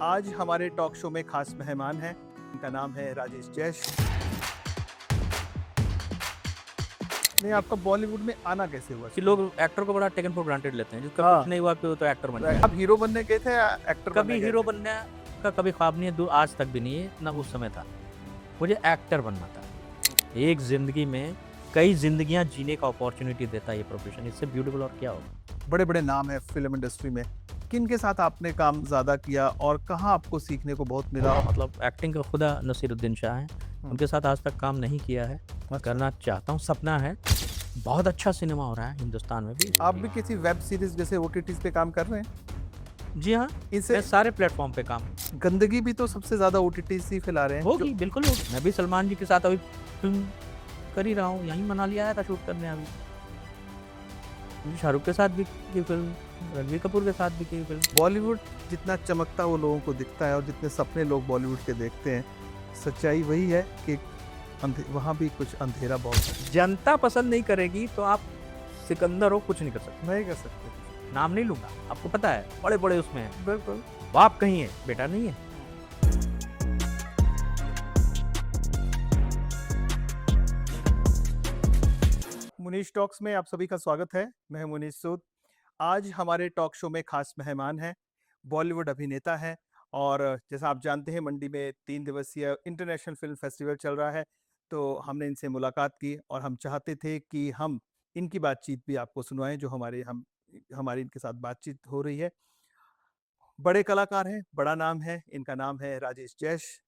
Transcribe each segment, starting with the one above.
आज हमारे talk show में खास मेहमान हैं। उनका नाम है राजेश जैश। नहीं, आपका बॉलीवुड में आना कैसे हुआ? कि लोग एक्टर को बड़ा टेकन फॉर ग्रांटेड लेते हैं, जिसका हाँ, कुछ नहीं हुआ कि वो तो एक्टर बन आप जाएगा। हीरो बनने गए थे या एक्टर बनने कभी गए हीरो थे? बनने का कभी ख्वाब नहीं है, आज तक भी नहीं है, ना उस समय था। मुझे एक्टर बनना था। एक जिंदगी में कई जिंदगियां जीने का अपॉर्चुनिटी देता है ये प्रोफेशन, इससे ब्यूटीफुल और क्या होगा। बड़े-बड़े नाम हैं फ़िल्म इंडस्ट्री में। किनके साथ आपने काम ज़्यादा किया और कहाँ आपको सीखने को बहुत मिला? मतलब एक्टिंग का खुदा नसीरुद्दीन शाह हैं, हुँ, उनके साथ आज तक काम नहीं किया है, अच्छा। करना चाहता हूँ, सपना है। बहुत अच्छा सिनेमा हो रहा है हिंदुस्तान में भी। आप भी किसी वेब सीरीज़ जैसे ओटीटीज़ पे काम कर रहे हैं? जी हाँ, मैं इससे सारे प्लेटफॉर्म पे काम गंदगी भी तो सबसे ज़्यादा ओटीटीज़ ही फैला रहे हैं। जो होगी, बिल्कुल होगी। मैं भी सलमान जी के साथ अभी फिल्म कर ही रहा हूँ, यहीं मनाली आया था शूट करने अभी। शाहरुख के साथ भी की फिल्म, रणबीर कपूर के साथ भी की फिल्म। बॉलीवुड जितना चमकता वो लोगों को दिखता है और जितने सपने लोग बॉलीवुड के देखते हैं, सच्चाई वही है कि वहाँ भी कुछ अंधेरा बहुत है। जनता पसंद नहीं करेगी तो आप सिकंदर हो, कुछ नहीं कर सकते। नहीं कर सकते। नाम नहीं लूँगा, आपको पता है, बड़े-बड़े उसमें हैं। बिल्कुल। बाप कहीं है, बेटा नहीं है। मुनीश टॉक्स में आप सभी का स्वागत है। मैं हूं मुनीश सूद। आज हमारे टॉक शो में खास मेहमान हैं, बॉलीवुड अभिनेता हैं और जैसा आप जानते हैं मंडी में 3 दिवसीय इंटरनेशनल फ़िल्म फेस्टिवल चल रहा है, तो हमने इनसे मुलाकात की और हम चाहते थे कि हम इनकी बातचीत भी आपको सुनवाएँ जो हमारी इनके साथ बातचीत हो रही है। बड़े कलाकार हैं, बड़ा नाम है, इनका नाम है राजेश जैश।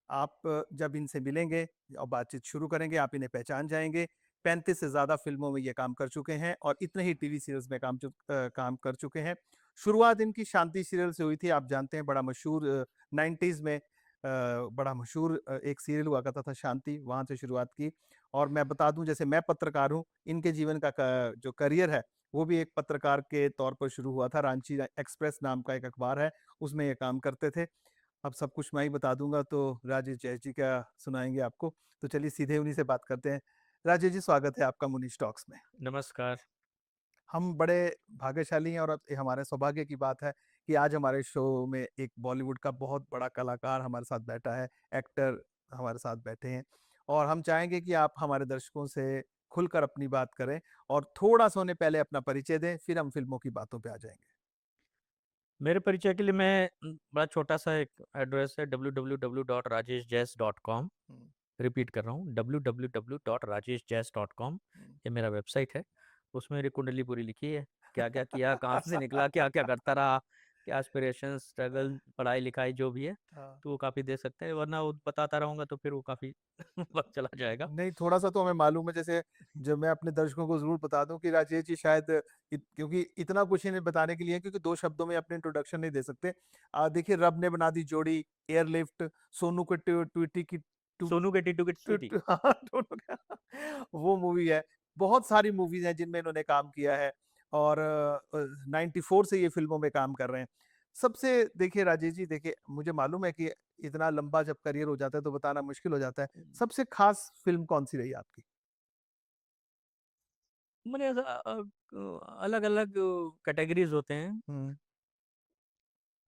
आप जब इनसे मिलेंगे और बातचीत शुरू करेंगे, आप इन्हें पहचान जाएँगे। 35 से ज़्यादा फ़िल्मों में ये काम कर चुके हैं और इतने ही टीवी सीरियल्स में काम कर चुके हैं। शुरुआत इनकी शांति सीरियल से हुई थी, आप जानते हैं बड़ा मशहूर 90s में बड़ा मशहूर एक सीरियल हुआ करता था शांति, वहाँ से शुरुआत की। और मैं बता दूँ जैसे मैं पत्रकार हूँ, इनके जीवन का क जो करियर है, वो भी एक पत्रकार के तौर पर शुरू हुआ था। रांची एक्सप्रेस नाम का एक अखबार है, उसमें ये काम करते थे। अब सब कुछ मैं ही बता दूँगा तो राजेश जैश जी क्या सुनाएँगे आपको। तो चलिए सीधे उन्हीं से बात करते हैं। राजेश जी, स्वागत है आपका मुनीश टॉक्स में। नमस्कार। हम बड़े भाग्यशाली हैं और अब ये हमारे सौभाग्य की बात है कि आज हमारे शो में एक बॉलीवुड का बहुत बड़ा कलाकार हमारे साथ बैठा है, एक्टर हमारे साथ बैठे हैं और हम चाहेंगे कि आप हमारे दर्शकों से खुलकर अपनी बात करें और थोड़ा-सा उन्हें पहले अपना परिचय दें, फिर हम फ़िल्मों की बातों पे आ जाएँगे। मेरे परिचय के लिए मैं बड़ा छोटा-सा एक एड्रेस है www.rajeshjais.com। हुँ, रिपीट कर रहा हूँ, www.rajeshjais.com। हुँ। ये मेरा वेबसाइट है। उसमें मेरी कुंडली पूरी लिखी है। क्या-क्या किया, कहाँ से निकला, क्या-क्या करता रहा, क्या एस्पिरेशंस, स्ट्रगल, पढ़ाई-लिखाई जो भी है, हाँ। तो वो काफ़ी दे सकते हैं, वरना वो बताता रहूँगा तो फिर वो काफ़ी वक़्त चला जाएगा। नहीं, थोड़ा-सा तो हमें मालूम है जैसे जब मैं अपने दर्शकों को ज़रूर बता दूँ कि राजेश जी शायद क्योंकि इतना कुछ इन्हें बताने के लिए है क्योंकि 2 शब्दों में अपनी इंट्रोडक्शन नहीं दे सकते। देखिए रब ने बना दी जोड़ी, एयरलिफ्ट, सोनू के ट्विटी की टू सोनू के टिटू की टूट स्वीटी। हाँ, दोनों का वो मूवी है। बहुत सारी मूवीज़ हैं जिनमें इन्होंने काम किया है और 94 से ये फ़िल्मों में काम कर रहे हैं। सबसे देखिए राजेश जी देखिए मुझे मालूम है कि इतना लंबा जब करियर हो जाता है तो बताना मुश्किल हो जाता है। सबसे ख़ास फ़िल्म कौन-सी रही आपकी? मैंने ऐसा अलग-अलग कैटेगरीज़ होते हैं। हुँ,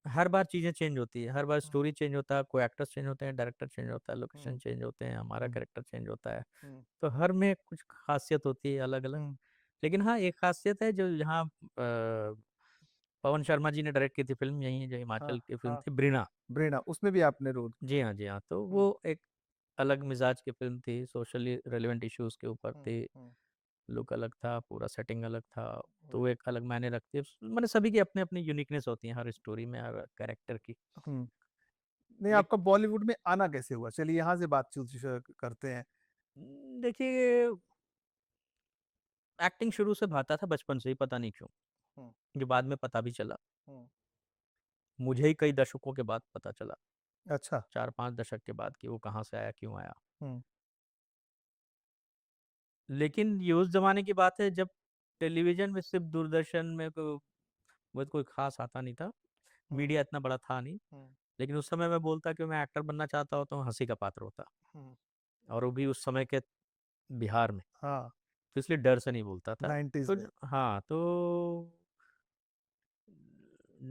हर बार चीज़ें चेंज होती है, हर बार हुँ, स्टोरी चेंज होता है, कोई एक्टर्स चेंज होते हैं, डायरेक्टर चेंज होता है, लोकेशन हुँ, चेंज होते हैं, हमारा हुँ, कैरेक्टर चेंज होता है। हुँ, तो हर में कुछ ख़ासियत होती है अलग-अलग। हुँ। लेकिन हाँ, एक ख़ासियत है जो यहाँ पवन शर्मा जी ने डायरेक्ट की थी फ़िल्म, यहीं जो हाँ, हिमाचल की फ़िल्म हाँ, थी ब्रीना। ब्रेना उसमें भी आपने रोल जी हाँ, जी हाँ। तो हुँ, वो एक अलग मिज़ाज की फ़िल्म थी, सोशली रेलेवेंट इश्यूज़ के ऊपर हुँ, थी, हुँ, लुक अलग था, पूरा सेटिंग अलग था, तो हुँ, वो एक अलग मायने रखती है। माने सभी की अपनी-अपनी यूनिकनेस होती है हर स्टोरी में, हर कैरेक्टर की। हुँ। नहीं लेक आपका बॉलीवुड में आना कैसे हुआ? चलिए यहाँ से बातचीत करते हैं। देखिए, एक्टिंग शुरू से भाता था बचपन से ही, पता नहीं क्यों। हुँ, जो बाद में पता भी चला। हुँ। मुझे ही कई दशकों के बाद पता चला, अच्छा। 4-5 दशक के बाद कि वो कहाँ से आया, क्यों आया। हुँ, लेकिन ये उस ज़माने की बात है जब टेलीविज़न में सिर्फ़ दूरदर्शन में वो कोई ख़ास आता नहीं था, हुँ, मीडिया इतना बड़ा था नहीं। हुँ, लेकिन उस समय मैं बोलता कि मैं एक्टर बनना चाहता हूँ, तो हँसी का पात्र होता। हुँ। और वो भी उस समय के बिहार में, हाँ, तो इसलिए डर से नहीं बोलता था। 90s तो में। हाँ, तो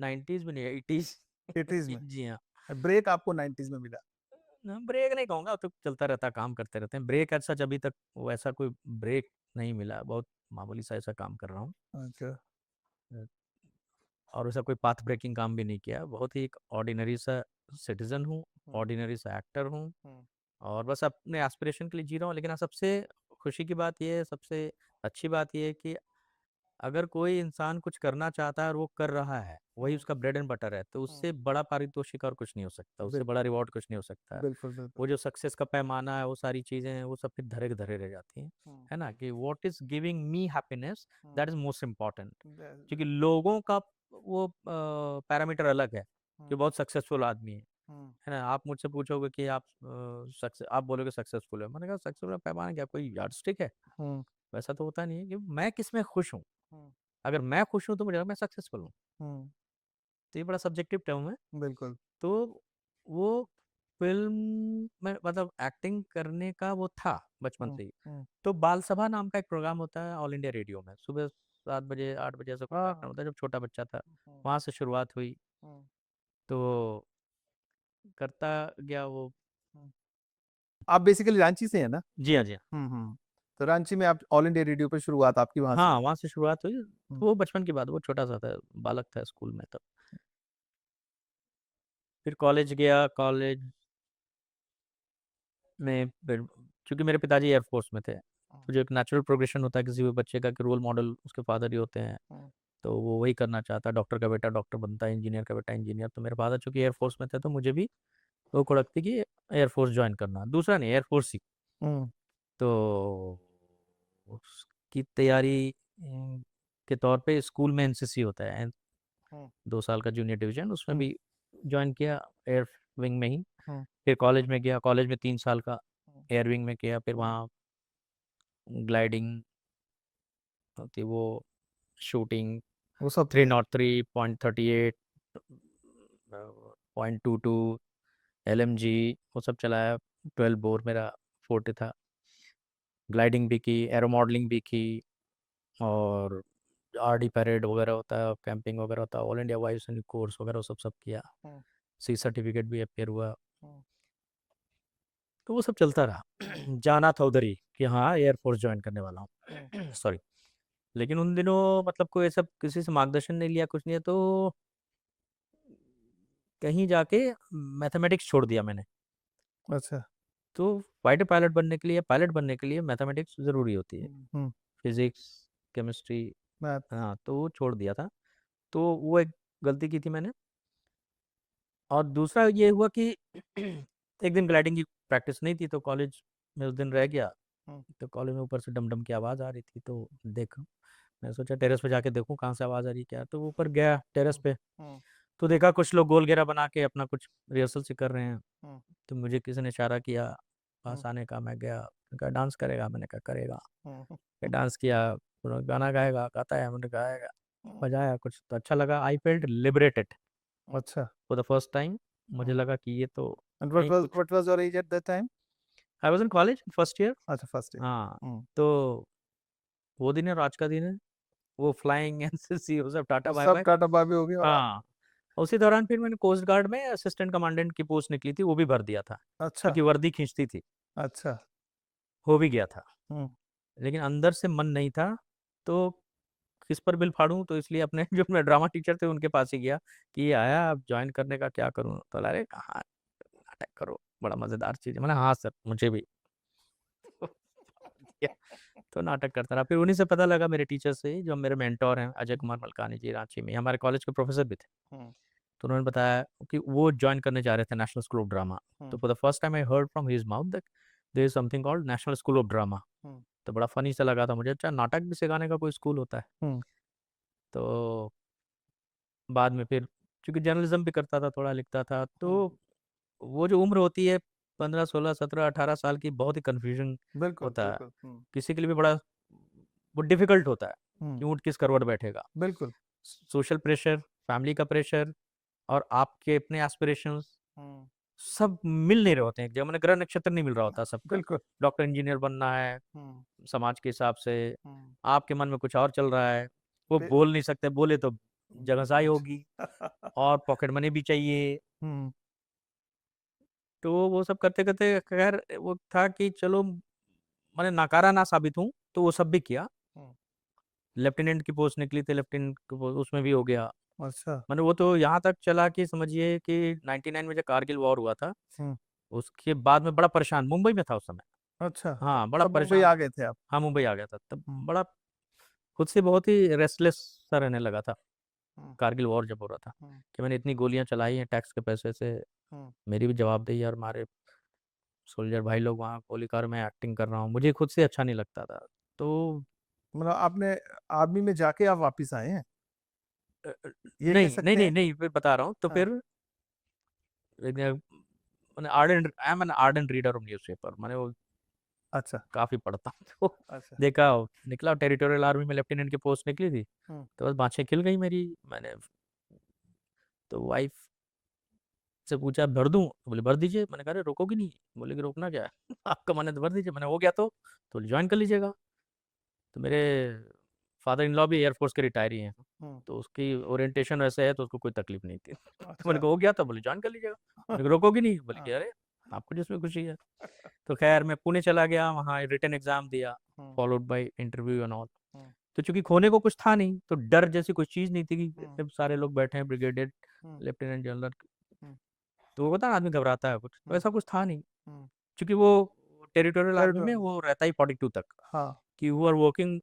90s में नहीं, 80s 80s में। जी हाँ। ब्रेक आपको 90s में मिला। ब्रेक नहीं कहूँगा, वो तो चलता रहता है, काम करते रहते हैं। ब्रेक एज़ सच अभी तक वैसा कोई ब्रेक नहीं मिला, बहुत मामूली सा ऐसा काम कर रहा हूँ। अच्छा। अ, और वैसा कोई पाथ ब्रेकिंग काम भी नहीं किया, बहुत ही एक ऑर्डिनरी सा सिटीज़न हूँ, हुँ, ऑर्डिनरी सा एक्टर हूँ हुँ, और बस अपने एस्पिरेशन के लिए जी रहा हूँ। लेकिन हाँ, सबसे खुशी की बात ये है, सबसे अच्छी बात ये है कि अगर कोई इंसान कुछ करना चाहता है और वो कर रहा है, वही हुँ, उसका ब्रेड एंड बटर है, तो हुँ। उससे बड़ा पारितोषिक और कुछ नहीं हो सकता, उससे बड़ा बिल्कुल, रिवॉर्ड कुछ नहीं हो सकता है। बिल्कुल, बिल्कुल। वो जो सक्सेस का पैमाना है, वो सारी चीज़ें हैं, वो सब फिर धरे के धरे रह जाती हैं, हुँ, है ना? कि what is giving me happiness, hmm. That is most important. The क्योंकि लोगों का वो पैरामीटर अलग है, हुँ, जो बहुत सक्सेसफुल आदमी हुँ, है ना? आप मुझसे पूछोगे कि आप बोलोगे सक्सेसफुल है, मैंने कहा सक्सेसफुल का पैमाना क्या कोई यार्डस्टिक है? हुँ, वैसा तो होता नहीं है कि मैं किसमें खुश हूँ। हुँ, अगर मैं खुश हूँ तो मुझे लगता है मैं सक्सेसफुल हूँ। हुँ। तो ये बड़ा सब्जेक्टिव टर्म है। बिल्कुल। तो वो फ़िल्म में मतलब एक्टिंग करने का वो था बचपन हुँ, से ही। हुँ। तो बाल सभा नाम का एक प्रोग्राम होता है ऑल इंडिया रेडियो में। सुबह 7 बजे 8 बजे ऐसा कुछ हाँ, कार्यक्रम हाँ। होता है जब छोटा बच्चा था। हुँ, वहाँ से शुरुआत हुई। हुँ, तो करता गया वो। हुँ। आप बेसिकली रांची से हैं ना? जी हाँ, जी हाँ। हुँ, हुँ। तो रांची में आप ऑल इंडिया रेडियो पे शुरुआत आपकी वहाँ से हाँ, हुई। वहाँ से शुरुआत हुई। हुँ, तो वो बचपन की बात है, वो छोटा-सा था, बालक था स्कूल में तब। फिर कॉलेज गया, कॉलेज में फिर चूँकि मेरे पिताजी एयर फ़ोर्स में थे, हुँ, तो जो एक नेचुरल प्रोग्रेशन होता है किसी भी बच्चे का कि रोल मॉडल उसके फ़ादर ही होते हैं। हुँ, तो वो वही करना चाहता है, डॉक्टर का बेटा डॉक्टर बनता है, इंजीनियर का बेटा इंजीनियर। तो मेरे फ़ादर चूँकि एयर फ़ोर्स में थे, तो मुझे भी वो हुड़क थी कि एयर फ़ोर्स जॉइन करना। दूसरा नहीं, एयर फ़ोर्स ही। हुँ, तो उसकी तैयारी के तौर पे स्कूल में एनसीसी होता है, 2 साल का जूनियर डिवीज़न, उसमें हुँ, भी जॉइन किया एयर विंग में ही। हुँ, फिर कॉलेज में गया, कॉलेज में 3 साल का हुँ, एयर विंग में किया, फिर हुँ। वहाँ ग्लाइडिंग होती वो शूटिंग वो सब किया। 303.38 0.22 एलएमजी वो सब चलाया। 12 बोर मेरा फोर्टे था। ग्लाइडिंग भी की, एरो मॉडलिंग भी की और आरडी पैरेड वगैरह होता है, कैंपिंग वगैरह होता है, ऑल इंडिया वायु सैनिक कोर्स वगैरह वो सब सब किया। हुँ, सी सर्टिफिकेट भी अपेयर हुआ। हुँ, तो वो सब चलता रहा। हुँ, जाना था उधर ही कि हाँ एयरफोर्स ज्वाइन करने वाला हुँ, हूँ। सॉरी। लेकिन उन दिनों मतलब कोई ऐसा किसी से मार्गदर्शन नहीं लिया, कुछ नहीं है, तो कहीं जाके मैथमेटिक्स छोड़ दिया मैंने। अच्छा। तो फाइटर पायलट बनने के लिए, पायलट बनने के लिए मैथमेटिक्स ज़रूरी होती है। हुँ, हुँ। Physics, chemistry. मैथ। हाँ, तो वो छोड़ दिया था। तो वो एक गलती की थी मैंने। और दूसरा ये हुआ कि एक दिन ग्लाइडिंग की प्रैक्टिस नहीं थी, तो कॉलेज में उस दिन रह गया। हुँ, तो कॉलेज में ऊपर से डम-डम की आवाज़ आ रही थी, तो देखा। मैंने सोचा टेरेस पे जाके देखूँ कहाँ से आवाज़ आ रही है, क्या है? तो ऊपर गया टेरेस हुँ, पे, हुँ, तो देखा कुछ लोग गोल घेरा बना के अपना कुछ रिहर्सल सी कर रहे हैं। हुँ, तो मुझे किसी ने इशारा किया हुँ, पास आने का, मैं गया। उन्होंने कहा डांस करेगा? मैंने कहा करेगा। हुँ, हुँ, फिर डांस किया। उन्होंने गाना गाएगा? गाता है। मैंने कहा गाएगा। हुँ। बजाया कुछ तो अच्छा लगा। आई फेल्ट लिबरेटेड अच्छा। For the first time. मुझे हुँ। लगा कि ये तो एंड नहीं कुछ। What was your age at that time? I was in college first year. अच्छा, फर्स्ट ईयर। हाँ, हुँ। तो वो दिन है और आज का दिन है। वो फ्लाइंग एनसीसी वो सब टाटा वो सब बाय-बाय। टाटा बाय-बाय हो गया और आप हाँ, उसी दौरान फिर मैंने कोस्ट गार्ड में असिस्टेंट कमांडेंट की पोस्ट निकली थी, वो भी भर दिया था, अच्छा, क्योंकि वर्दी खींचती थी। अच्छा। हो भी गया था, हुँ, लेकिन अंदर से मन नहीं था, तो किस पर बिल फाड़ूँ? तो इसलिए अपने जो मेरे ड्रामा टीचर थे उनके पास ही गया कि ये आया अब जॉइन करने का क्या करूँ? तो बोला, "अरे कहाँ नाटक करो, बड़ा मज़ेदार चीज़ है।" मैंने हाँ सर, मुझे भी। तो नाटक करता रहा। फिर उन्हीं से पता लगा मेरे टीचर से ही, जो मेरे मेंटर हैं अजय हुँ, कुमार मलकानी जी, रांची में, हमारे कॉलेज के प्रोफेसर भी थे। हुँ, तो उन्होंने बताया कि वो जॉइन करने जा रहे थे नेशनल स्कूल ऑफ ड्रामा। तो hmm, for the first time I heard from his mouth that there is something called national school of drama. Hmm, तो बड़ा फ़नी सा लगा था मुझे, अच्छा नाटक भी सिखाने का कोई स्कूल होता है। हुँ, तो बाद में फिर चूँकि जर्नलिज़्म भी करता था, थोड़ा लिखता था, हुँ। तो वो जो उम्र होती है 15, 16, 17, 18 साल की, बहुत ही कन्फ्यूज़न बिल्कुल, होता है। बिल्कुल। हुँ, किसी के लिए भी बड़ा वो डिफ़िकल्ट होता है हुँ। कि ऊँट किस करवट बैठेगा। बिल्कुल। सोशल प्रेशर, फैमिली का प्रेशर और आपके अपने एस्पिरेशंस हुँ, सब मिल नहीं रहे होते हैं एक जगह, माने ग्रह नक्षत्र नहीं मिल रहा होता सबका। बिल्कुल। डॉक्टर इंजीनियर बनना है हुँ, समाज के हिसाब से, हुँ। आपके मन में कुछ और चल रहा है, वो फिर बोल नहीं सकते, बोले तो जगहसाई अच्छा। होगी और पॉकेट मनी भी चाहिए। हुँ, तो वो सब करते-करते खैर वो था कि चलो मैंने नकारा ना साबित हूँ, तो वो सब भी किया। हुँ, लेफ्टिनेंट की पोस्ट निकली थी, लेफ्टिनेंट की पोस्ट उसमें भी हो गया। अच्छा। मैंने वो तो यहाँ तक चला कि समझिए कि 99 में जब कारगिल वॉर हुआ था, हुँ, उसके बाद मैं बड़ा परेशान मुंबई में था उस समय। अच्छा, हाँ, बड़ा तब मुंबई परेशान आ गए थे आप? हाँ, मुंबई आ गया था। तब हुँ, बड़ा खुद से बहुत ही रेस्टलेस सा रहने लगा था, हुँ, कारगिल वॉर जब हो रहा था, हुँ, कि मैंने इतनी गोलियाँ चलाई हैं टैक्स के पैसे से, हुँ। मेरी भी जवाबदेही है और हमारे सोल्जर भाई लोग वहाँ गोलीकारो में एक्टिंग कर रहा हूँ, मुझे खुद से अच्छा नहीं लगता था। तो मतलब आपने आर्मी में जाके आप वापिस आए हैं? ये कह नहीं, नहीं, सकते नहीं, हैं? नहीं, फिर बता रहा हूँ, तो हाँ, फिर मैंने I M an ardent reader of newspaper, मैंने वो अच्छा, काफ़ी पढ़ता हूँ। तो अच्छा। देखा निकला टेरिटोरियल आर्मी में लेफ्टिनेंट की पोस्ट निकली थी, हुँ, तो बस बाँछें खिल गई मेरी। मैंने तो वाइफ़ से पूछा भर दूँ? तो बोले भर दीजिए। मैंने कहा अरे रोकोगी नहीं? बोले कि रोकना क्या है? आपका मन है तो भर दीजिए। मैंने हो गया तो? बोले जॉइन कर लीजिएगा। तो मेरे फादर इन लॉ भी एयर फोर्स के रिटायरी हैं, हुँ, तो उसकी ओरिएंटेशन वैसे है तो उसको कोई तकलीफ नहीं थी। तो मैंने अच्छा। कहा हो गया तो? बोले जॉइन कर लीजिएगा। मैंने कहा रोकोगी नहीं? बोले कि हाँ, अरे आपको जिसमें खुशी है। तो खैर मैं पुणे चला गया, वहाँ रिटन एग्ज़ाम दिया, hmm, followed by interview and all. Hmm, तो चूँकि खोने को कुछ था नहीं, तो डर जैसी कोई चीज़ नहीं थी कि हुँ, इतने सारे लोग बैठे हैं ब्रिगेडियर, हुँ, लेफ्टिनेंट जनरल, हुँ, तो वो होता है ना आदमी घबराता है कुछ, तो हुँ, ऐसा कुछ था नहीं। हुँ। क्योंकि वो टेरिटोरियल आर्मी में टेरिटोरियल वो रहता ही 42 तक, हाँ, कि who are working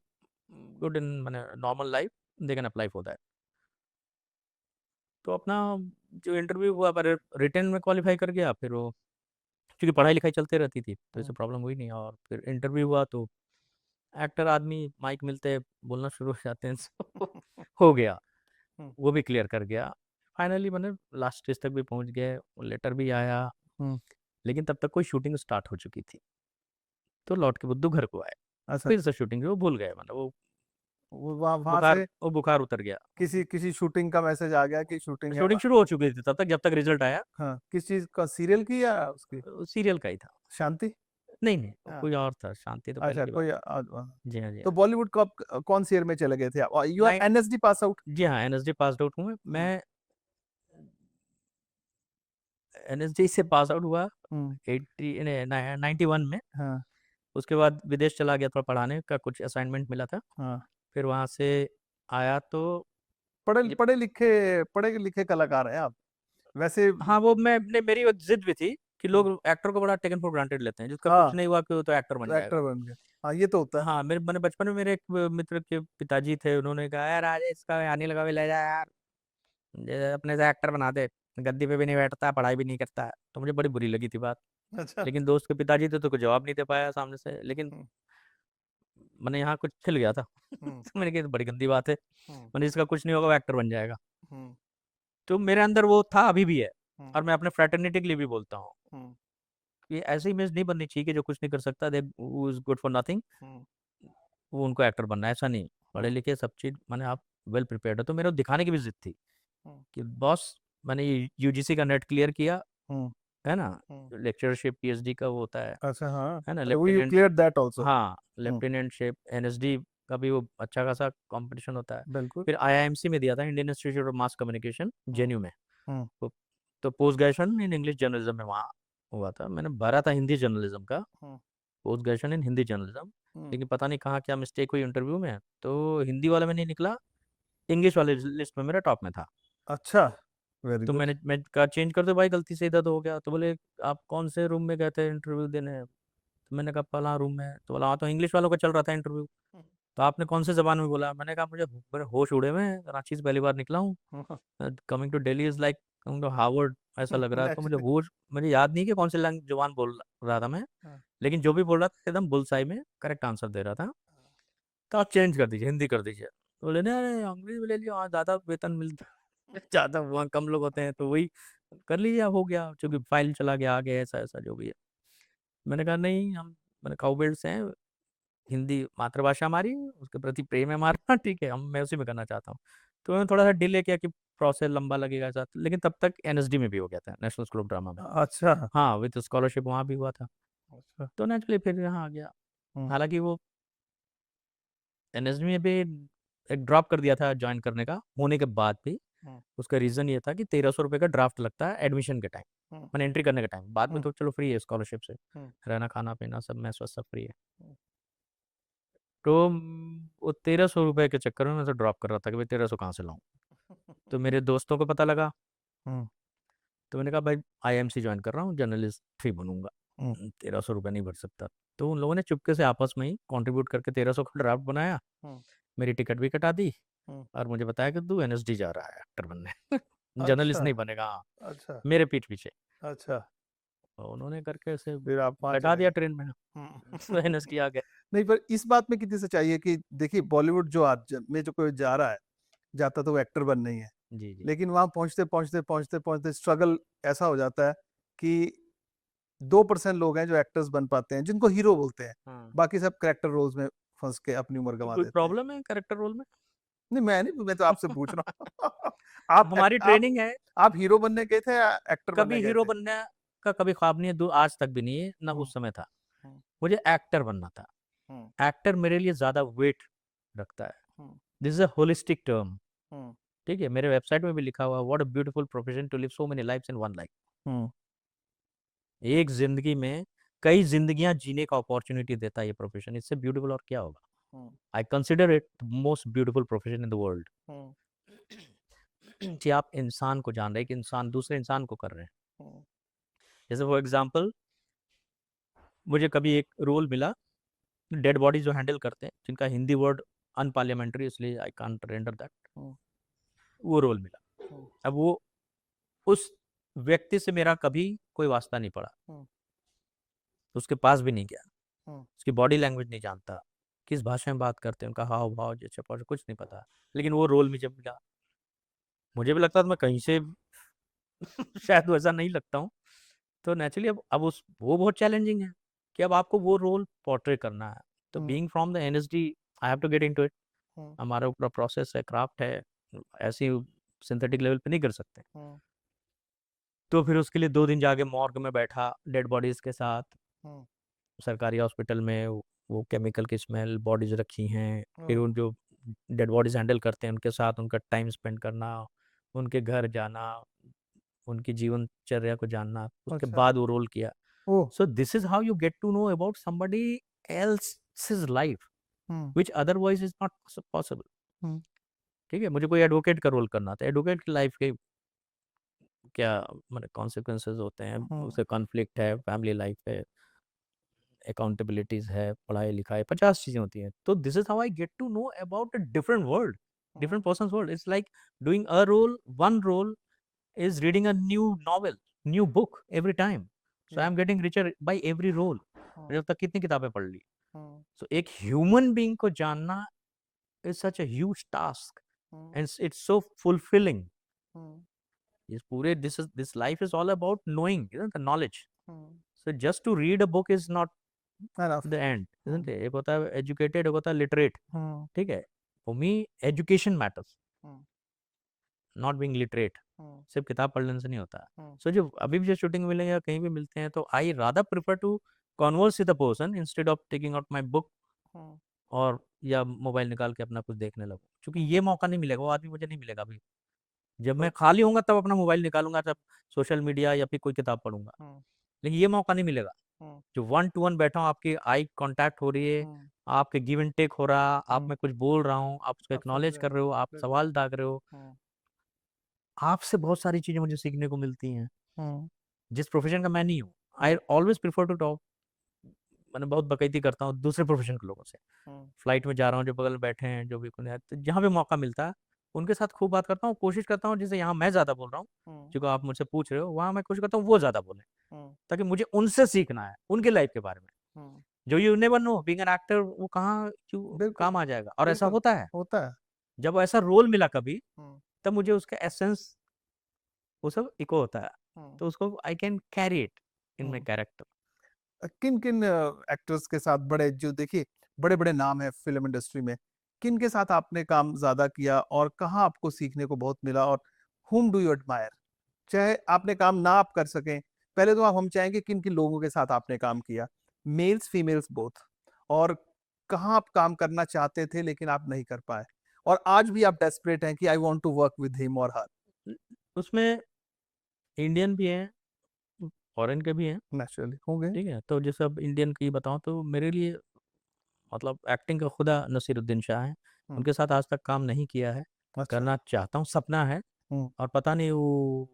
good in माने normal life, they can apply for that. तो अपना जो इंटरव्यू हुआ पर रिटन में क्वालिफाई कर गया, फिर वो क्योंकि पढ़ाई लिखाई चलते रहती थी तो हुँ, ऐसे प्रॉब्लम हुई नहीं। और फिर इंटरव्यू हुआ तो एक्टर आदमी माइक मिलते बोलना शुरू हो जाते हैं so हो गया, हुँ, वो भी क्लियर कर गया। फाइनली मैंने लास्ट स्टेज तक भी पहुंच गए, लेटर भी आया, हुँ, लेकिन तब तक कोई शूटिंग स्टार्ट हो चुकी थी। तो लौट के बुद्धू घर को आए, अच्छा, फिर से शूटिंग वो भूल गए, मतलब वो वहाँ वहाँ से वो बुखार उतर गया। किसी किसी शूटिंग का मैसेज आ गया कि शूटिंग है शूटिंग शुरू हो चुकी थी तब तक, जब तक रिजल्ट आया। हाँ, किस चीज़ का सीरियल की या उसकी? सीरियल का ही था। शांति? नहीं, नहीं, वो हाँ, कोई और था, शांति तो पहले अच्छा की बात कोई है। जी हाँ, जी तो हाँ। बॉलीवुड कब कौन सी ईयर में चले गए थे आप? यू आर नाइ एनएसडी पास आउट? जी हाँ, एनएसडी पास्ड आउट हूँ मैं। हुँ, एनएसडी से पास आउट हुआ हुँ, 80 ने ना 91 में। हाँ, उसके बाद विदेश चला गया थोड़ा पढ़ाने का, कुछ असाइनमेंट मिला था। हाँ। फिर वहाँ से आया तो पढ़े जब पढ़े-लिखे कलाकार हैं आप। वैसे हाँ, वो मैं मेरी वो ज़िद भी थी कि हुँ, लोग एक्टर को बड़ा टेकन फॉर ग्रांटेड लेते हैं, जिसका हाँ, कुछ नहीं हुआ कि वो तो एक्टर बन तो जाएगा। एक्टर बन गए। हाँ, ये तो होता है। हाँ, मैंने बचपन में मेरे एक मित्र के पिताजी थे, उन्होंने कहा, "यार राजेश इसका आने लगा भी ले जा यार, ये अपने से एक्टर बना दे, गद्दी पे भी नहीं बैठता, पढ़ाई भी नहीं करता है।" तो मुझे बड़ी बुरी लगी थी बात। अच्छा। लेकिन दोस्त के पिताजी थे तो कोई जवाब नहीं दे पाया सामने से, लेकिन हुँ, मैंने यहाँ कुछ छिल गया था। हुँ, तो मैंने कहा ये तो बड़ी गंदी बात है, हुँ, मैंने इसका कुछ नहीं होगा वो एक्टर बन जाएगा। हुँ, तो मेरे अंदर वो था, अभी भी है, हुँ, और मैं अपने फ्रैटर्निटी के लिए भी बोलता हूँ हुँ, कि ऐसी इमेज नहीं बननी चाहिए कि जो कुछ नहीं कर सकता, they who is good for nothing, hmm, वो उनको एक्टर बनना है, ऐसा नहीं। पढ़े हुँ, लिखे सब चीज़ माने आप वेल प्रिपेयर्ड हो, तो मेरे को दिखाने की भी ज़िद थी हुँ, कि बॉस मैंने ये यूजीसी का नेट क्लियर किया, हुँ, है ना? हुँ। लेक्चरशिप पीएचडी का वो होता अच्छा हाँ, है ना? वो you lieutenant cleared that also. हाँ, हुँ, लेफ्टिनेंटशिप, एनएसडी का भी वो अच्छा खासा कॉम्पिटिशन होता है। बिल्कुल। फिर आईआईएमसी में दिया था, Indian institute of mass communication, hmm, JNU में। हुँ, तो post graduation in English journalism में वहाँ हुआ था। मैंने भरा था हिंदी जर्नलिज्म का, hmm, post graduation in Hindi journalism, hmm. लेकिन पता नहीं कहाँ क्या मिस्टेक हुई इंटरव्यू में, तो हिंदी वाले में नहीं निकला, इंग्लिश वाले लिस्ट में मेरा टॉप में था। अच्छा, वेरी तो गुड। मैं कहा चेंज कर दो भाई, गलती से इधर तो हो गया। तो बोले आप कौन से रूम में गए थे इंटरव्यू देने? तो मैंने कहा फलां रूम में। तो बोला हाँ, तो इंग्लिश वालों का चल रहा था इंटरव्यू, हुँ, तो आपने कौन से ज़बान में बोला? मैंने कहा मुझे मेरे होश उड़े हुए हैं, रांची से पहली बार निकला हूँ, hmm, coming to Delhi is like coming to Harvard, ऐसा लग रहा है। तो नेचुरली मुझे याद नहीं कि कौन सी लैंग ज़ुबान बोल रहा था मैं, हाँ, लेकिन जो भी बोल रहा था एकदम बुल्सआई में करेक्ट आंसर दे रहा था। तो आप चेंज कर दीजिए, हिंदी कर दीजिए। तो बोले नहीं अरे अंग्रेजी में ले लियो, वहाँ ज़्यादा वेतन मिलता है, ज़्यादा वहाँ कम लोग होते हैं, तो वही कर लीजिए, अब हो गया, चूँकि फाइल चला गया आगे, ऐसा-ऐसा जो भी है। मैंने कहा नहीं, हम मैंने काउबेल्ट से हैं, हिंदी मातृभाषा हमारी, उसके प्रति प्रेम है हमारा ठीक है, हम मैं उसी में करना चाहता हूँ। तो उन्होंने थोड़ा-सा डिले किया कि प्रोसेस लंबा लगेगा ऐसा, लेकिन तब तक एनएसडी में भी हो गया था, नेशनल स्कूल ऑफ ड्रामा में। अच्छा, हाँ, विद स्कॉलरशिप वहाँ भी हुआ था। अच्छा। तो नेचुरली फिर यहाँ आ गया। हुँ, हालाँकि वो एनएसडी में भी एक ड्रॉप कर दिया था ज्वाइन करने का होने के बाद भी। उसका रीज़न ये था कि 1300 रुपये का ड्राफ्ट लगता है एडमिशन के टाइम, मैंने एंट्री करने के टाइम। बाद में तो चलो फ्री है स्कॉलरशिप से, रहना खाना पीना सब मैस वैस सब फ्री है। तो वो 1300 रुपये के चक्कर में मैं तो ड्रॉप कर रहा था कि भाई 1300 कहाँ से लाऊं। तो मेरे दोस्तों को पता लगा, तो मैंने कहा भाई आईएमसी ज्वाइन कर रहा हूँ, जर्नलिस्ट ही बनूंगा, 1300 रुपये नहीं भर सकता। तो उन लोगों ने चुपके से आपस में ही कंट्रीब्यूट करके 1300 का ड्राफ्ट बनाया, मेरी टिकट भी कटा दी और मुझे बताया कि तू एनएसडी जा रहा है एक्टर बनने, जर्नलिस्ट अच्छा, नहीं बनेगा। हाँ, अच्छा, मेरे पीठ पीछे। अच्छा, तो उन्होंने करके ऐसे फिर आप वहाँ बैठा चले दिया गए। ट्रेन में। तो एनएसडी आ गए। नहीं, पर इस बात में कितनी सच्चाई है कि देखिए बॉलीवुड जो आज में जो कोई जा रहा है, जाता तो वो एक्टर बन नहीं है, जी जी। लेकिन वहाँ पहुँचते-पहुँचते स्ट्रगल ऐसा हो जाता है कि 2% लोग हैं जो एक्टर्स बन पाते हैं, जिनको हीरो बोलते हैं। हाँ, बाकी सब कैरेक्टर रोल्स में फँस के अपनी उम्र तो गँवा कोई देते हैं। प्रॉब्लम है कैरेक्टर रोल में? नहीं, मैं तो आपसे पूछ रहा हूँ। हमारी ट्रेनिंग है। आप हीरो बनने गए थे या एक्टर बनने कभी गए हीरो थे? बनने का कभी ख्वाब नहीं है, आज तक भी नहीं है, ना हुँ, उस समय था। हुँ, मुझे एक्टर बनना था। हुँ, एक्टर मेरे लिए ज़्यादा वेट रखता है। Hmm, this is a holistic term. Hmm, ठीक है, मेरे वेबसाइट में भी लिखा हुआ है, what a beautiful profession to live so many lives in one life. Hmm, एक जिंदगी में कई जिंदगियां जीने का अपॉर्चुनिटी देता है ये प्रोफेशन, इससे ब्यूटीफुल और क्या होगा। Hmm, I consider it most beautiful profession in the world. Hmm, कि आप इंसान को जान रहे हैं, कि इंसान दूसरे इंसान को कर रहे हैं। हुँ, जैसे फॉर एग्जाम्पल मुझे कभी एक रोल मिला, डेड बॉडी जो हैंडल करते हैं, जिनका हिंदी वर्ड अनपार्लियामेंट्री, इसलिए आई कांट रेंडर दैट, हुँ, वो रोल मिला। हुँ, अब वो उस व्यक्ति से मेरा कभी कोई वास्ता नहीं पड़ा, हुँ, उसके पास भी नहीं गया, हुँ, उसकी बॉडी लैंग्वेज नहीं जानता, किस भाषा में बात करते हैं, उनका हाव भाव जैसे कुछ नहीं पता। लेकिन वो रोल मुझे मिला, मुझे भी लगता था मैं कहीं से शायद वैसा नहीं लगता हूँ। तो नेचुरली अब उस वो बहुत चैलेंजिंग है कि अब आपको वो रोल पोर्ट्रे करना है। तो hmm, being from the NSD I have to get into it. Hmm, हमारा पूरा प्रोसेस है, क्राफ्ट है, ऐसी सिंथेटिक लेवल पे नहीं कर सकते। हुँ, तो फिर उसके लिए 2 दिन जाके मॉर्ग में बैठा डेड बॉडीज़ के साथ, हुँ, सरकारी हॉस्पिटल में वो केमिकल की स्मेल, बॉडीज़ रखी हैं, फिर ओह! उन जो डेड बॉडीज़ हैंडल करते हैं उनके साथ उनका टाइम स्पेंड करना, उनके घर जाना, उनकी जीवनचर्या को जानना, उसके अच्छा, बाद वो रोल किया। ओह! So this is how you get to know about somebody else's life, hmm, which otherwise is not possible. हुँ, ठीक है, मुझे कोई एडवोकेट का रोल करना था, एडवोकेट की लाइफ के क्या मतलब कॉन्सिक्वेंसेज होते हैं, हुँ, उससे कॉन्फ्लिक्ट है, फैमिली लाइफ है, अकाउंटेबिलिटीज है, पढ़ाई लिखाई, 50 चीजें होती हैं। तो this is how I get to know about a different world, hmm, different persons world. It's like doing a role, one role is reading a new novel, new book every time. So जी, I'm getting richer by every role. हुँ, मैंने अब तक कितनी किताबें पढ़ ली। हुँ, So एक ह्यूमन बीइंग को जानना is such a huge task hmm, and it's so fulfilling. हुँ, इस पूरे this life is all about knowing, isn't the knowledge. Hmm, So just to read a book is not enough the end, hmm, isn't it? एक होता है educated, एक होता है literate. हुँ, ठीक है? For me, education matters, hmm, not being literate. हुँ, सिर्फ किताब पढ़ने से नहीं होता। हुँ, सो जो अभी भी जो शूटिंग मिले या कहीं भी मिलते हैं, तो I rather prefer to converse with the person instead of taking out my book hmm, और या मोबाइल निकाल के अपना कुछ देखने लगूं, क्योंकि हुँ, ये मौका नहीं मिलेगा, वो आदमी मुझे नहीं मिलेगा अभी। जब तो मैं खाली होऊंगा तब अपना मोबाइल निकालूंगा, तब सोशल मीडिया या फिर कोई किताब पढ़ूंगा। हुँ, लेकिन ये मौका नहीं मिलेगा हुँ, जो वन टू वन बैठा हूँ, आपकी आई कांटेक्ट हो रही है, हुँ, आपके गिव एंड टेक हो रहा, आप हुँ, मैं कुछ बोल रहा हूँ, आप उसको आप समझ एक्नॉलेज रहे कर हैं, रहे हो, आप बिल्कुल, सवाल दाग रहे हो। हुँ, आपसे बहुत सारी चीजें मुझे सीखने को मिलती हैं हुँ, जिस प्रोफेशन का मैं नहीं हूँ। आई हुँ, ऑलवेज प्रिफर टू टॉक, मैंने बहुत बकैती करता हूँ दूसरे प्रोफेशन के लोगों से। हुँ, फ्लाइट में जा रहा हूँ, जो बगल में बैठे हैं, जो भी कोई है, तो जहाँ भी मौका मिलता है उनके साथ खूब बात करता हूँ, कोशिश करता हूँ जैसे यहाँ मैं ज़्यादा बोल रहा हूँ, हुँ, जो आप मुझसे पूछ रहे हो, वहाँ मैं कोशिश करता हूँ वो ज़्यादा बोलें, हुँ, ताकि मुझे उनसे सीखना है, उनके लाइफ के बारे में। हुँ, जो you never know, being an actor वो कहाँ क्यों बिल्कुल, काम आ जाएगा, और ऐसा बिल्कुल, होता है। होता है, जब ऐसा रोल मिला कभी, हुँ, तब मुझे उसका एसेंस वो सब इको होता है, हुँ, तो उसको I can carry it in my hmm. Character. किन-किन एक्टर्स के साथ बड़े जो देखिए बड़े-बड़े नाम हैं फ़िल्म इंडस्ट्री में, किन के साथ आपने काम ज़्यादा किया और कहाँ आपको सीखने को बहुत मिला और व्हॉम डू यू एडमायर? चाहे आपने काम ना आप कर सकें, पहले तो आप हम चाहेंगे किन-किन लोगों के साथ आपने काम किया? मेल्स, फीमेल्स बोथ और कहाँ आप काम करना चाहते थे लेकिन आप नहीं कर पाए? और आज भी आप डेस्परेट हैं कि I want to work with him और हर? उसमें इंडियन भी हैं, फॉरेन के भी हैं, नेचुरली होंगे। ठीक है। तो जैसे अब इंडियन की बताऊं तो मेरे लिए मतलब एक्टिंग का खुदा नसीरुद्दीन शाह है। हम्म, उनके साथ आज तक काम नहीं किया है, अच्छा। करना चाहता हूँ, सपना है। हम्म, और पता नहीं वो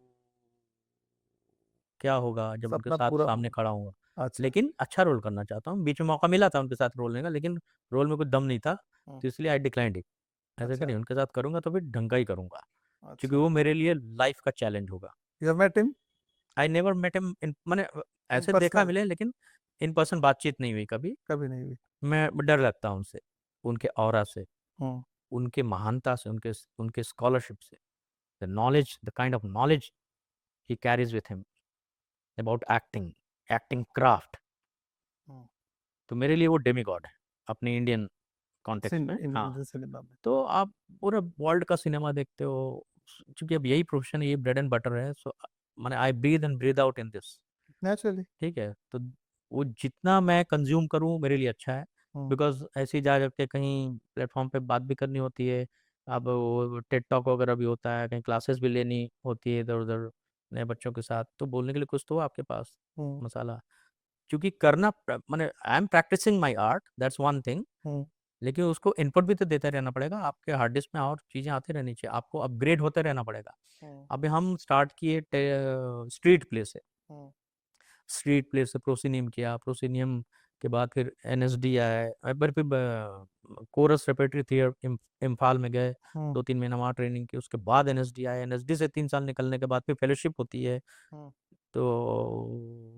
क्या होगा जब उनके सपना साथ पूरा सामने होगा। खड़ा हूँगा। अच्छा। लेकिन अच्छा रोल करना चाहता हूँ। बीच में मौका मिला था उनके साथ रोल लेने का, लेकिन रोल में कुछ दम नहीं था, हम्म, तो इसलिए आई डिक्लाइंड इट। ऐसे अच्छा। करिए, उनके साथ करूंगा तो फिर ढंग का ही करूंगा, क्योंकि अच्छा। वो मेरे लिए लाइफ का चैलेंज होगा। You have met him I never met him in, मैंने इन ऐसे देखा पर्सनल? मिले, लेकिन इन पर्सन बातचीत नहीं हुई कभी। कभी नहीं हुई? मैं डर लगता हूँ उनसे, उनके ऑरा से, हम्म, उनके महानता से, उनके उनके स्कॉलरशिप से, the knowledge, the kind of knowledge he carries with him about acting, acting craft. Hmm. तो मेरे लिए वो डेमी गॉड है अपने इंडियन कॉन्टेक्स्ट में। हाँ, इंडियन सिनेमा में। तो आप पूरा वर्ल्ड का सिनेमा देखते हो, क्योंकि अब यही प्रोफेशन है, ये ब्रेड एंड बटर है। सो मैंने I breathe and breathe out in this, naturally. ठीक है। तो वो जितना मैं कंज्यूम करूँ मेरे लिए अच्छा है, हम्म, बिकॉज ऐसे ही जा करके कहीं प्लेटफॉर्म पे बात भी करनी होती है। अब वो टेड टॉक वगैरह भी होता है, कहीं क्लासेस भी लेनी होती है इधर उधर नए बच्चों के साथ, तो बोलने के लिए कुछ तो हो आपके पास हम्म, मसाला। क्योंकि करना मैंने I am practising my art, that's one thing. Hmm, लेकिन उसको इनपुट भी तो देते रहना पड़ेगा, आपके हार्ड डिस्क में और चीज़ें आती रहनी चाहिए, आपको अपग्रेड होते रहना पड़ेगा। हम्म, अभी हम स्टार्ट किए स्ट्रीट प्ले से, हम्म, स्ट्रीट प्ले से प्रोसिनियम किया, प्रोसिनियम के बाद फिर एनएसडी आया, फिर कोरस रेपेटरी थिएटर इम्फाल में गए, हम्म, 2-3 महीना वहाँ ट्रेनिंग की, उसके बाद एनएसडी आया, एनएसडी से 3 साल निकलने के बाद फिर फेलोशिप होती है। हम्म, तो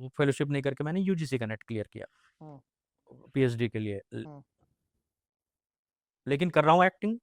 वो फेलोशिप नहीं करके मैंने यूजीसी का नेट क्लियर किया हम्म, पीएचडी के लिए। हम्म, लेकिन कर रहा हूँ acting.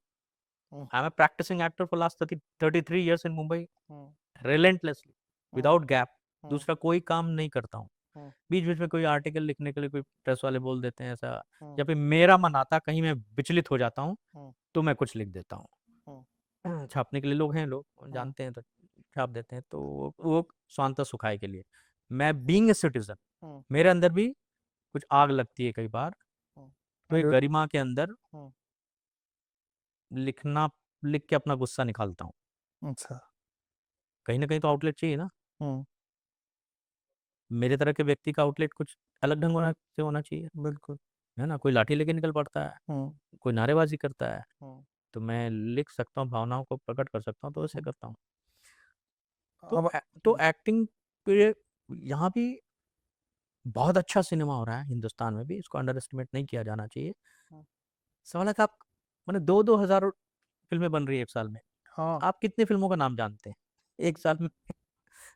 Hmm, I am a practising actor for last 33 years in Mumbai, hmm, relentlessly, hmm, without gap. Hmm, दूसरा कोई काम नहीं करता हूँ। हम्म, बीच बीच में कोई आर्टिकल लिखने के लिए कोई प्रेस वाले बोल देते हैं ऐसा, हम्म, या फिर मेरा मन आता, कहीं मैं विचलित हो जाता हूँ, हम्म, तो मैं कुछ लिख देता हूँ। हम्म, छापने के लिए लोग हैं, लोग हम्म, जानते हैं तो छाप देते हैं। तो वो स्वांतः सुखाए के लिए, मैं बीइंग ए सिटीजन, हम्म, मेरे अंदर भी कुछ आग लगती है कई बार। हम्म, तो एक गरिमा के अंदर हम्म, लिखना, लिख के अपना गुस्सा निकालता हूँ। अच्छा। कहीं ना कहीं तो आउटलेट चाहिए ना। हम्म, मेरे तरह के व्यक्ति का आउटलेट कुछ अलग ढंग बिल, से होना चाहिए, बिल्कुल। है ना। कोई लाठी लेके निकल पड़ता है, हम्म, कोई नारेबाजी करता है, हम्म, तो मैं लिख सकता हूँ, भावनाओं को प्रकट कर सकता हूँ, तो ऐसे हम्म, करता हूँ। अब तो एक्टिंग पे यहाँ भी बहुत अच्छा सिनेमा हो रहा है हिंदुस्तान में भी, इसको अंडर एस्टिमेट नहीं किया जाना चाहिए। हम्म, सवाल है कि आप, मैंने 2-2 हज़ार फिल्में बन रही है एक साल में, हाँ। आप कितनी फिल्मों का नाम जानते हैं एक साल में?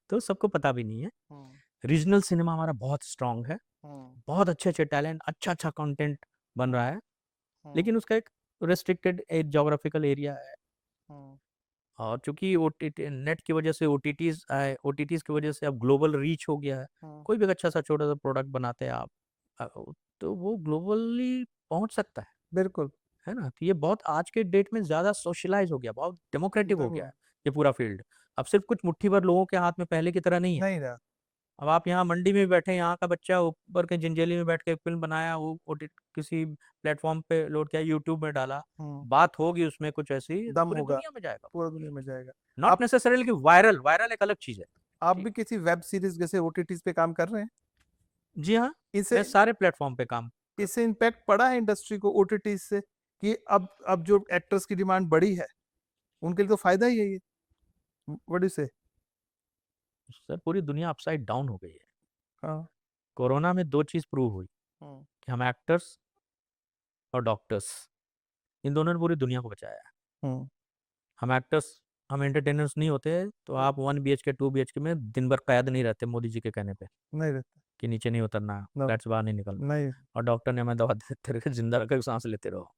तो सबको पता भी नहीं है। हम्म, रीजनल सिनेमा हमारा बहुत स्ट्रांग है, हम्म, बहुत अच्छे अच्छे टैलेंट, अच्छा अच्छा कंटेंट बन हम्म, रहा है। हम्म, लेकिन उसका एक रेस्ट्रिक्टेड जोग्राफिकल एरिया है। हम्म, और चूंकि ओटीटी नेट की वजह से, ओटीटीज आए, ओटीटीज की वजह से अब ग्लोबल रीच हो गया है। हम्म, कोई भी एक अच्छा सा छोटा सा प्रोडक्ट बनाते हैं आप, अ, तो वो ग्लोबली पहुंच सकता बिल्कुल। है ना। तो ये बहुत आज के डेट में ज़्यादा सोशलाइज हो गया, बहुत डेमोक्रेटिक हो गया बिल्कुल है ये पूरा फील्ड। अब सिर्फ कुछ मुट्ठी भर लोगों के हाथ में पहले की तरह नहीं है। नहीं रहा। अब आप यहाँ मंडी में बैठे, यहाँ का बच्चा ऊपर के जिंजेली में बैठ के एक फिल्म बनाया, वो किसी प्लेटफॉर्म पे लोड किया, यूट्यूब में डाला, हम्म, बात होगी उसमें कुछ ऐसी, तो दम पूरी होगा, दुनिया में जाएगा। पूरा दुनिया में जाएगा। नॉट आप नेसेसरली कि वायरल, वायरल एक अलग चीज़ है। आप ठीक भी है, किसी वेब सीरीज जैसे ओटीटीज पे काम कर रहे हैं? जी हाँ, इससे मैं सारे प्लेटफॉर्म पे काम कर। इससे इम्पैक्ट पड़ा है इंडस्ट्री को ओटीटीज से, कि अब जो एक्टर्स की डिमांड बढ़ी है उनके लिए तो फायदा ही है ये। व्हाट डू से? सर पूरी दुनिया अपसाइड डाउन हो गई है। हाँ। कोरोना में दो चीज़ प्रूव हुई, हम्म, कि हम एक्टर्स और डॉक्टर्स, इन दोनों ने पूरी दुनिया को बचाया है। हम्म, हम एक्टर्स, हम एंटरटेनर्स नहीं होते, तो आप 1 BHK 2 BHK में दिन भर कैद नहीं रहते मोदी जी के कहने पे, नहीं रहता। कि नीचे नहीं उतरना, नो। फ्लैट से बाहर नहीं निकलना। नहीं। और डॉक्टर ने हमें दवा देते रहे, जिंदा रखकर सांस लेते रहो।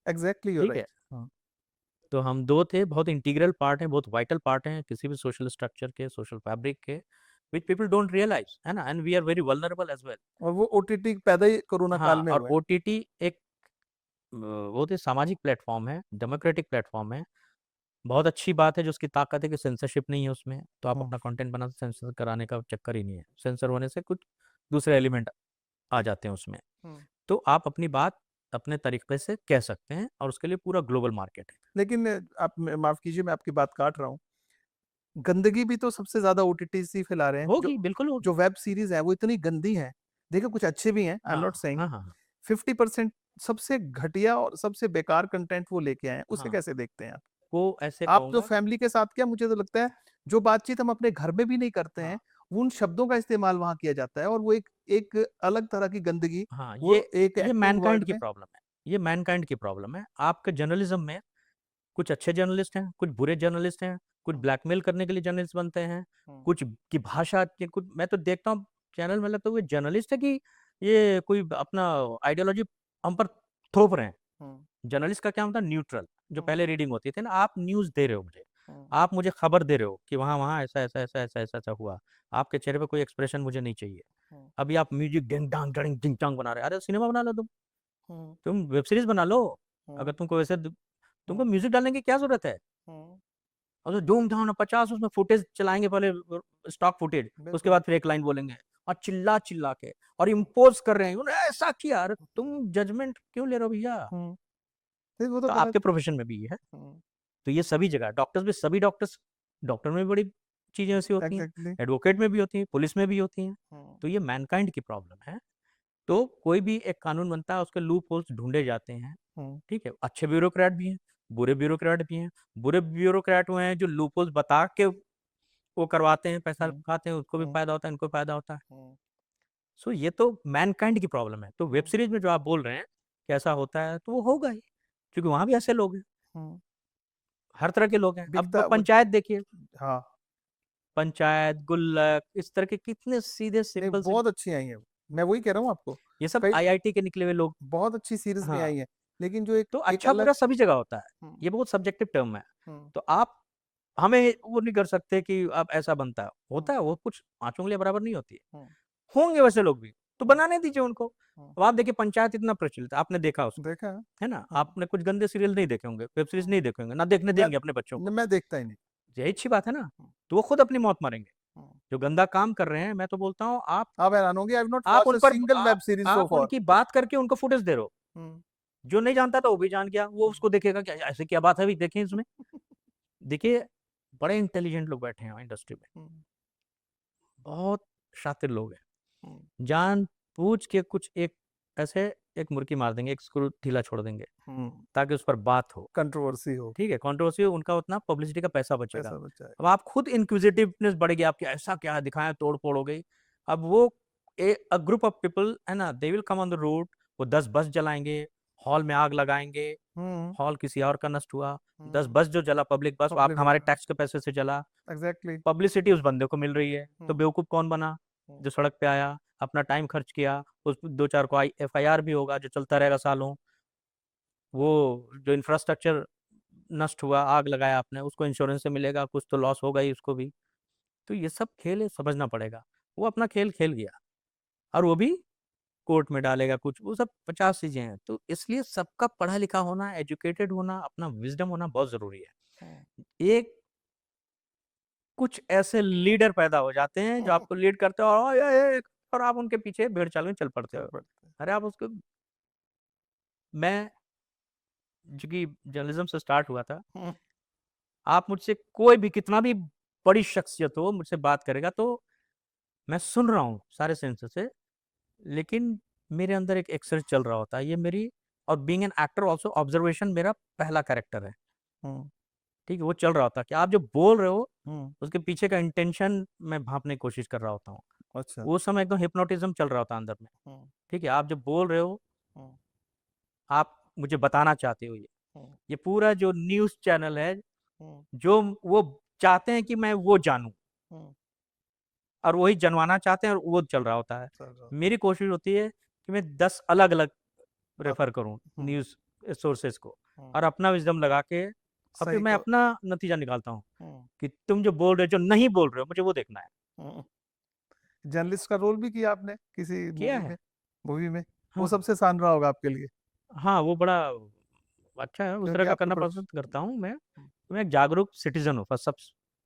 एग्जैक्टली यू ठीक राइट। है। तो हम दो थे, बहुत इंटीग्रल पार्ट हैं, बहुत वाइटल पार्ट हैं किसी भी सोशल स्ट्रक्चर के, सोशल फैब्रिक के, विच पीपल डोंट रियलाइज, है ना। And we are very vulnerable as well. और वो ओटीटी पैदा ही कोरोना काल हाँ, में और हुए। ओटीटी एक वो तो सामाजिक प्लेटफॉर्म है, डेमोक्रेटिक प्लेटफॉर्म है। बहुत अच्छी बात है जो उसकी ताकत है कि सेंसरशिप नहीं है उसमें, तो आप हम्म, अपना कंटेंट बना, सेंसर कराने का चक्कर ही नहीं है। सेंसर होने से कुछ दूसरे एलिमेंट आ जाते हैं उसमें। हम्म, तो आप अपनी बात अपने तरीके से कह सकते हैं और उसके लिए पूरा ग्लोबल मार्केट है। लेकिन आप माफ कीजिए, मैं आपकी बात काट रहा हूँ। गंदगी भी तो सबसे ज्यादा ओटीटी ही फैला रहे हैं। जो होगी, बिल्कुल होगी। जो वेब सीरीज है वो इतनी गंदी है। देखिए, कुछ अच्छे भी हैं, आई एम हाँ, नॉट सेइंग। हाँ, हाँ, हाँ, 50% सबसे घटिया और सबसे बेकार कंटेंट वो लेके आए हैं, उसे हाँ। कैसे देखते हैं आप? वो ऐसे आप जो कहूँगा। फैमिली के साथ, क्या मुझे तो लगता है जो बातचीत हम अपने घर में भी नहीं करते हैं, हाँ, उन शब्दों का इस्तेमाल वहां किया जाता है, और वो एक एक अलग तरह की गंदगी, हाँ, वो एक ये एक्टिंग मैनकाइंड वर्ड की में। प्रॉब्लम है। ये मैनकाइंड की प्रॉब्लम है। आपके जर्नलिज्म में कुछ अच्छे जर्नलिस्ट हैं, कुछ बुरे जर्नलिस्ट हैं, कुछ हम्म, ब्लैकमेल करने के लिए जर्नलिस्ट बनते हैं, हम्म, कुछ की भाषा कुछ मैं तो देखता हूँ चैनल में, लगता है वो जर्नलिस्ट है कि ये कोई अपना आइडियोलॉजी हम पर थोप रहे हैं। हम्म, जर्नलिस्ट का क्या होता है? न्यूट्रल। जो हम्म, पहले रीडिंग होती थी ना, आप न्यूज़ दे रहे हो मुझे, हम्म, आप मुझे खबर दे रहे हो कि वहाँ वहाँ ऐसा ऐसा ऐसा ऐसा ऐसा ऐसा हुआ। आपके चेहरे पे कोई एक्सप्रेशन मुझे नहीं चाहिए। हम्म, अभी आप म्यूजिक डिंग डांग डिंग डिंग डांग बना रहे हो, अरे सिनेमा बना लो तुम। हम्म, तुम वेब सीरीज बना लो। अगर हम्म, तुमको वैसे तुमको हम्म, म्यूजिक डालने की क्या जरूरत है? हम्म, और तो धूम धाम 50 उसमें फुटेज चलाएंगे पहले, स्टॉक फुटेज, उसके बिल्कुल। बाद फिर एक लाइन बोलेंगे और चिल्ला चिल्ला के और इम्पोज कर रहे हैं उन्होंने ऐसा किया। अरे तुम जजमेंट क्यों ले रहे हो भैया? हम्म, नहीं, वो तो तो गलत। आपके प्रोफेशन में भी ये है। हम्म, तो ये सभी जगह डॉक्टर्स भी, सभी डॉक्टर्स, डॉक्टर में भी बड़ी चीजें ऐसी होती हैं, एग्जैक्टली। एडवोकेट में भी होती हैं, पुलिस में भी होती हैं। हम्म, तो ये मैनकाइंड की प्रॉब्लम है। तो कोई भी एक कानून बनता है, उसके लूप होल्स ढूंढे जाते हैं। हम्म, ठीक है, अच्छे ब्यूरोक्रेट भी हैं, बुरे ब्यूरोक्रेट भी हैं। बुरे ब्यूरोक्रेट हुए हैं जो लूप होल्स बता के वो करवाते हैं, पैसा हम्म, खाते हैं, उसको भी हम्म, फायदा होता है, इनको फायदा होता है। हम्म, सो ये तो मैनकाइंड की प्रॉब्लम है। तो वेब हम्म, सीरीज में जो आप बोल रहे हैं कि ऐसा होता है, तो वो होगा ही, क्योंकि वहां भी ऐसे लोग हैं, हम्म। हर तरह के लोग हैं। अब बिकता वो। पंचायत देखिए, हाँ। पंचायत, गुल्लक, इस तरह के कितने सीधे नहीं, सिंपल से, बहुत अच्छी आई है। मैं वही कह रहा हूँ आपको। ये सब कई आईआईटी के निकले हुए लोग। बहुत अच्छी सीरीज भी हाँ, आई है, लेकिन जो एक तो एक अच्छा अलग। बुरा सभी जगह होता है। हम्म, ये बहुत सब्जेक्टिव टर्म है। हम्म, तो आप हमें वो नहीं कर सकते कि अब ऐसा बनता है, हम्म, होता है, वो कुछ पांचों उंगलियां बराबर नहीं होती है। हम्म, होंगे वैसे लोग भी, तो हम्म, बनाने दीजिए उनको। हम्म, अब आप देखिए, पंचायत इतना प्रचलित है, आपने देखा उसको, देखा है। है ना? हम्म, आपने कुछ गंदे सीरियल नहीं देखे होंगे, वेब सीरीज हम्म। नहीं देखे होंगे, ना देखने मैं देंगे अपने बच्चों को। मैं देखता ही नहीं। यही अच्छी बात है ना। हम्म, तो वो खुद अपनी मौत मरेंगे। हम्म। जो गंदा काम कर रहे हैं, मैं तो बोलता हूँ आप आप हैरान होंगे, आई हैव नॉट आप वॉच्ड उन अ पर सिंगल वेब सीरीज सो आप फॉर। उनकी बात करके उनको फुटेज दे रहे हो। हम्म, जो नहीं जानता था वो भी जान गया, वो उसको देखेगा क्या ऐसे क्या बात है, भी देखें इसमें। देखिए, बड़े इंटेलिजेंट लोग बैठे हैं इंडस्ट्री में, हम्म, बहुत शातिर लोग हम्म, हैं। जान पूछ के कुछ एक ऐसे एक मुर्गी मार देंगे, एक स्क्रू ढीला छोड़ देंगे, हम्म। ताकि उस पर बात हो। कंट्रोवर्सी हो। ठीक है, कंट्रोवर्सी हो, उनका उतना पब्लिसिटी का पैसा बचेगा। पैसा बच अब जाएगा। आप खुद इंक्विजिटिवनेस बढ़ेगी आपकी, ऐसा क्या दिखाएं, तोड़ फोड़ हो गई। अब वो अ ग्रुप ऑफ पीपल है ना, they will come on the road, वो 10 बस जलाएंगे, हॉल में आग लगाएंगे। हम्म, हॉल किसी और का नष्ट हुआ, 10 हम्म। बस जो जला, पब्लिक बस, वो आप पब्लिक हमारे बस। टैक्स के पैसे से जला। एग्जैक्टली। पब्लिसिटी उस बंदे को मिल रही है, तो हम्म, बेवकूफ कौन बना? हम्म, जो सड़क पे आया, अपना टाइम खर्च किया, उस दो चार को एफआईआर भी होगा, जो चलता रहेगा सालों। वो जो इंफ्रास्ट्रक्चर नष्ट हुआ, आग लगाया आपने, उसको इंश्योरेंस से मिलेगा, कुछ तो लॉस होगा ही उसको भी। तो ये सब खेल है, समझना पड़ेगा। वो अपना खेल खेल गया, और वो भी कोर्ट में डालेगा कुछ, वो सब 50 चीजें हैं। तो इसलिए सबका पढ़ा लिखा होना, एजुकेटेड होना, अपना विजडम होना बहुत जरूरी हम्म। है। एक कुछ ऐसे लीडर पैदा हो जाते हैं जो आपको लीड करते हो, और आप उनके पीछे भेड़ चाल में चल पड़ते चल हो। पड़ते अरे आप उसको, मैं, चूंकि जर्नलिज्म से स्टार्ट हुआ था, हैं। आप मुझसे कोई भी कितना भी बड़ी शख्सियत हो मुझसे बात करेगा, तो मैं सुन रहा हूँ सारे सेंस से, लेकिन मेरे अंदर एक एक्सरसाइज चल रहा होता है, ये मेरी, और being an actor also, observation मेरा पहला कैरेक्टर है। हम्म, ठीक है, वो चल रहा होता है कि आप जो बोल रहे हो, हम्म। उसके पीछे का इंटेंशन मैं भांपने की कोशिश कर रहा होता हूँ। अच्छा। वो समय एकदम हिप्नोटिज्म चल रहा होता है अंदर में। हम्म, ठीक है, आप जब बोल रहे हो, हम्म, आप मुझे बताना चाहते हो, हम्म, ये पूरा जो न्यूज़ चैनल है, हम्म, जो वो चाहते हैं कि मैं वो जानूं, हम्म। और वही जनवाना चाहते हैं, और वो चल रहा होता है। चल रहा होता मेरी कोशिश होती है कि मैं 10 अलग अलग बात। रेफर करूं हम्म, न्यूज़ सोर्सेज को, हम्म। और अपना विजडम लगा के, और फिर सही मैं को। अपना नतीजा निकालता हूँ हम्म, कि तुम जो बोल रहे हो, जो नहीं बोल रहे हो, मुझे वो देखना है। हम्म। जर्नलिस्ट का रोल भी किया आपने किसी किया मूवी है। में? मूवी में वो हाँ, सबसे आसान रहा होगा आपके लिए, हाँ, वो बड़ा अच्छा है, उस तरह क्योंकि का आपके करना पसंद करता हूँ मैं। मैं एक जागरूक सिटीजन हूँ,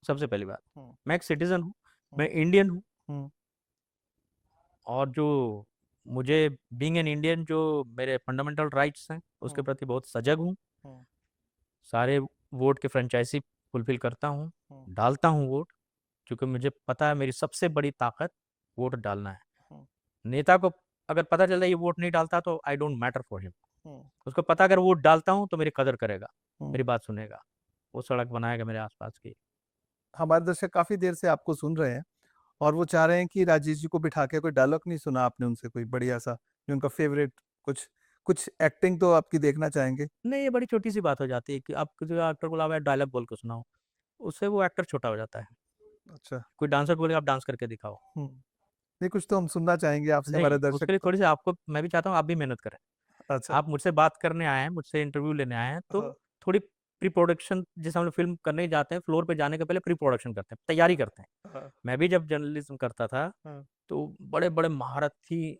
सबसे पहली बात, हम्म, मैं एक सिटीजन हूँ, हम्म, मैं इंडियन हूँ। हम्म, और जो मुझे बीइंग एन इंडियन जो मेरे फंडामेंटल राइट्स हैं उसके हुँ, प्रति बहुत सजग हूँ। हुँ, सारे वोट के फ्रेंचाइजी फुलफिल करता हूँ, हुँ, डालता हूँ वोट, क्योंकि मुझे पता है मेरी सबसे बड़ी ताकत वोट डालना है। हुँ, नेता को अगर पता चल जाए ये वोट नहीं डालता तो I don't matter for him. Hmm, उसको पता अगर वोट डालता हूँ तो मेरी कदर करेगा, हुँ। मेरी बात सुनेगा, वो सड़क बनाएगा मेरे आसपास की। हमारे दर्शक काफ़ी देर से आपको सुन रहे हैं और वो चाह रहे हैं कि राजेश जी को बिठा के कोई डायलॉग नहीं सुना आपने उनसे कोई बढ़िया-सा, जो उनका फ़ेवरेट कुछ कुछ एक्टिंग तो आपकी देखना चाहेंगे? नहीं, ये बड़ी छोटी सी बात हो जाती है कि आप किसी एक्टर को बुलाओ डायलॉग बोल के सुनाओ, उससे वो एक्टर छोटा हो जाता है। अच्छा। कोई डांसर बोलेगा आप डांस करके दिखाओ। हुँ। नहीं, कुछ तो हम सुनना चाहेंगे आपसे, हमारे नहीं, दर्शक उसके लिए तो। थोड़ी सी आपको मैं भी चाहता हूँ आप भी मेहनत करें। अच्छा। आप मुझसे बात करने आए हैं, मुझसे इंटरव्यू लेने आए हैं, तो हाँ, थोड़ी प्री प्रोडक्शन, जैसे हम लोग फ़िल्म करने जाते हैं, फ्लोर पे जाने के पहले प्री प्रोडक्शन करते हैं, तैयारी करते हैं। हाँ, मैं भी जब जर्नलिज़्म करता था, हाँ, तो बड़े-बड़े महारथी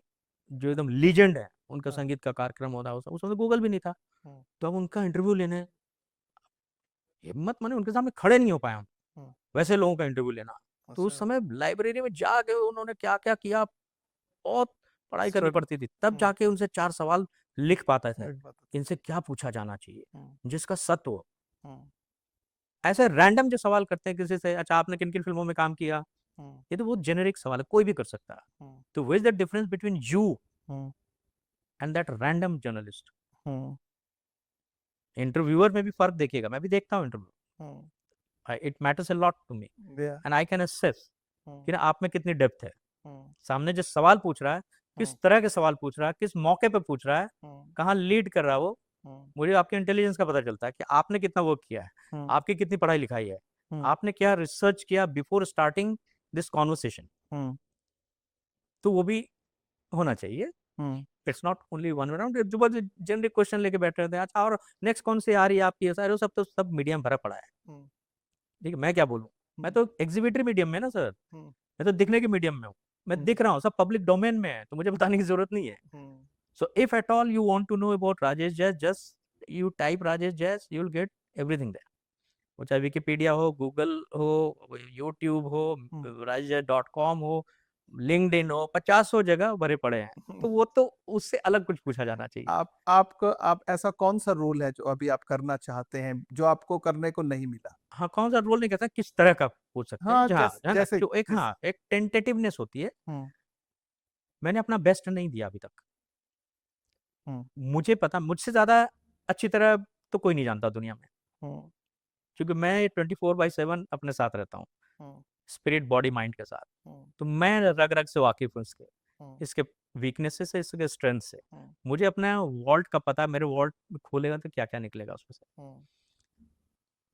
जो एकदम लीजेंड हैं, उनका हाँ, संगीत का कार्यक्रम होता है, उस समय तो गूगल भी नहीं था। हुँ, तो हम उनका इंटरव्यू लेने हिम्मत माने उनके सामने खड़े नहीं हो पाए हम, हुँ। वैसे लोगों का इंटरव्यू लेना। तो उस अच्छा। समय लाइब्रेरी में जाके उन्होंने क्या-क्या किया, बहुत पढ़ाई करनी स्टडी। पड़ती थी। तब हुँ, जाके उनसे 4 सवाल लिख पाते थे, एक बात कि है। इनसे क्या पूछा जाना चाहिए, हुँ, जिसका सत्य हो। हुँ, ऐसे रैंडम जो सवाल करते हैं किसी से, अच्छा आपने किन-किन फ़िल्मों में काम किया? हुँ, ये तो बहुत जेनेरिक सवाल है, कोई भी कर सकता है। हुँ, तो what is the difference between you hmm, and that random journalist? Hmm, interviewer में भी फ़र्क देखिएगा, मैं भी देखता हूँ interview. Hmm, it matters a lot to me या and I can assess hmm, कि ना आप में कितनी डेप्थ है। हुँ, सामने जो सवाल पूछ रहा है, किस हुँ, तरह के सवाल पूछ रहा है, किस मौके पे पूछ रहा है, हुँ, कहाँ लीड कर रहा है वो, हुँ, मुझे आपके इंटेलिजेंस का पता चलता है कि आपने कितना वर्क किया है, हुँ, आपकी कितनी पढ़ाई-लिखाई है, हुँ, आपने क्या रिसर्च किया before starting this conversation. Hmm, तो वो भी होना चाहिए। Hmm, it's not only one round, जो बस जेनरिक क्वेश्चन लेके बैठे रहते हैं, अच्छा और नेक्स्ट कौन सी आ रही है आपकी, अरे वो सब तो सब मीडियम भरा पड़ा है। हुँ, ठीक है, मैं क्या बोलूँ? मैं हुँ, तो एग्ज़िबिटरी मीडियम में ना सर, हुँ, मैं तो दिखने के मीडियम में हूँ। मैं हुँ, दिख रहा हूँ, सब पब्लिक डोमेन में है, तो मुझे बताने की ज़रूरत नहीं है। हुँ, So if at all you want to know about Rajesh Jain, just you type Rajesh Jain, you'll get everything there. वो चाहे विकिपीडिया हो, गूगल हो, यूट्यूब हो, हुँ। rajesh.com हो, लिंक्डइन हो, पचासों जगह भरे पड़े हैं। तो वो तो उससे अलग कुछ पूछा जाना चाहिए। आप ऐसा कौन-सा रोल है जो अभी आप करना चाहते हैं, जो आपको करने को नहीं मिला? हाँ, कौन सा रोल नहीं कहता, किस तरह का पूछ सकते हैं, हाँ, जहाँ है ना, जैसे जो एक जिस। हाँ, एक टेंटेटिवनेस होती है। हुँ, मैंने अपना बेस्ट नहीं दिया अभी तक। हुँ, मुझे पता मुझसे ज़्यादा अच्छी तरह तो कोई नहीं जानता दुनिया में, हुँ, क्योंकि मैं 24/7 अपने साथ रहता हूँ। हुँ, स्पिरिट, बॉडी, माइंड के साथ। हुँ, तो मैं रग-रग से वाकिफ़ हूँ हुँ, इसके वीकनेसेस से, इसके स्ट्रेंथ से। हुँ, मुझे अपना वॉल्ट का पता है, मेरे वॉल्ट खोलेगा तो क्या-क्या निकलेगा उसमें से। हुँ,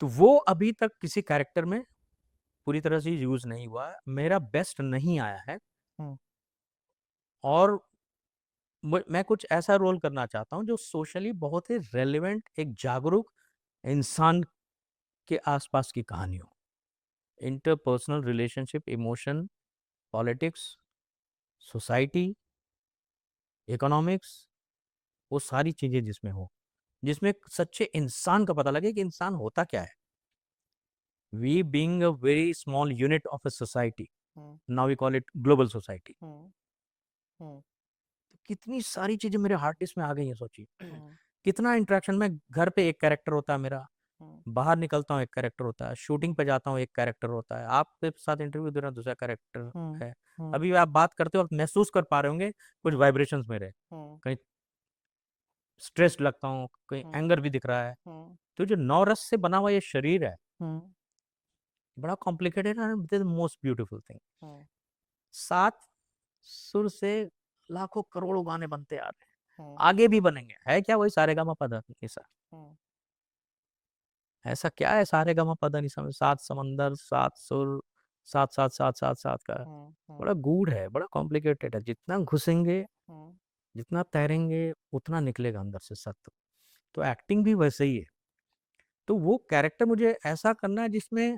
तो वो अभी तक किसी कैरेक्टर में पूरी तरह से यूज़ नहीं हुआ है, मेरा बेस्ट नहीं आया है। हुँ, और मैं कुछ ऐसा रोल करना चाहता हूँ जो सोशली बहुत ही रेलेवेंट, एक जागरूक इंसान के आस-पास की कहानी हो। Interpersonal relationship, emotion, politics, society, economics, वो सारी चीज़ें जिसमें हो, जिसमें एक सच्चे इंसान का पता लगे कि इंसान होता क्या है। We being a very small unit of a society, hmm, now we call it global society. हुँ, हुँ, तो कितनी सारी चीज़ें मेरे हार्ड डिस्क में आ गई हैं सोचिए। हुँ, कितना इंटरेक्शन, मैं घर पे एक कैरेक्टर होता है मेरा, हुँ, बाहर निकलता हूँ एक कैरेक्टर होता है, शूटिंग पे जाता हूँ एक कैरेक्टर होता है, आपके साथ इंटरव्यू दे रहा हूँ दूसरा कैरेक्टर हुँ, है। हुँ, अभी आप बात करते हो आप महसूस कर पा रहे होंगे कुछ हुँ, वाइब्रेशंस मेरे, हुँ, कहीं स्ट्रेस्ड लगता हूँ, कहीं हुँ, एंगर भी दिख रहा है। हुँ, तो जो 9 रस से बना हुआ ये शरीर है, हुँ, बड़ा complicated and this most beautiful thing. Hmm, 7 सुर से लाखों करोड़ों गाने बनते आ रहे हैं। हुँ, आगे भी बनेंगे। है क्या वही सारेगामापा-धा-नि-सा। हुँ, ऐसा क्या है सारेगामापा-धा-नि-सा में 7 समंदर, 7 सुर, 7, 7, 7, 7, 7 का? हुँ, बड़ा हुँ, गूढ़ है, बड़ा कॉम्प्लिकेटेड है। जितना घुसेंगे, हुँ, जितना तैरेंगे, उतना निकलेगा अंदर से सत्व। तो एक्टिंग भी वैसे ही है। तो वो कैरेक्टर मुझे ऐसा करना है जिसमें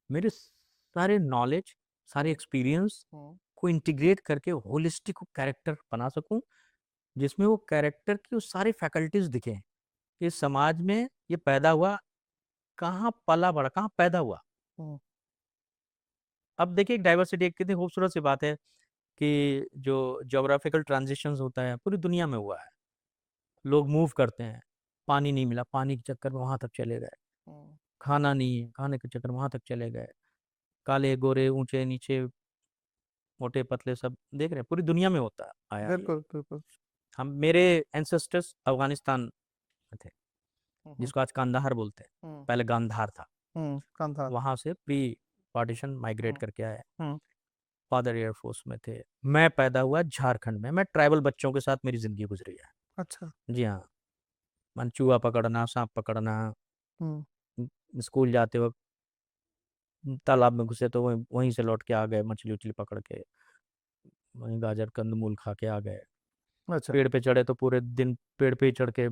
मेरे सारे नॉलेज, सारे हुँ, एक्सपीरियंस हुँ, को इंटीग्रेट करके होलिस्टिक कैरेक्टर बना सकूँ, जिसमें वो कैरेक्टर की वो सारी फैकल्टीज़ दिखें, कि समाज में ये पैदा हुआ, कहाँ पला-बड़ा, कहाँ पैदा हुआ। हुँ, अब देखिए एक डाइवर्सिटी एक कितनी खूबसूरत सी बात है, कि जो ज्योग्राफिकल ट्रांजिशंस होता है पूरी दुनिया में हुआ है। लोग मूव करते हैं, पानी नहीं मिला, पानी के चक्कर में वहाँ तक चले गए। हुँ, खाना नहीं है, खाने के चक्कर में वहाँ तक चले गए। काले, गोरे, ऊँचे, नीचे, मोटे, पतले सब देख रहे हैं, पूरी दुनिया में होता आया ये। बिल्कुल, बिल्कुल। हम मेरे एंसेस्टर्स अफ़गानिस्तान में थे, हुँ, हुँ, जिसको आज कांदाहार बोलते हैं, हुँ, पहले गांधार था। कंधार। वहाँ से प्री पार्टीशन माइग्रेट हुँ, करके आए। हुँ, फादर एयर फोर्स में थे। मैं पैदा हुआ झारखंड में, मैं ट्राइबल बच्चों के साथ मेरी ज़िंदगी गुज़री है। अच्छा। जी हाँ, मंचूआ पकड़ना, साँप पकड़ना, हुँ, स्कूल जाते वक़्त तालाब में घुसे तो वहीं वहीं से लौट के आ गए मछली-वछली पकड़ के, वहीं गाजर कंद-मूल खा के आ गए। अच्छा। पेड़ पे चढ़े तो पूरे दिन पेड़ पे ही चढ़ के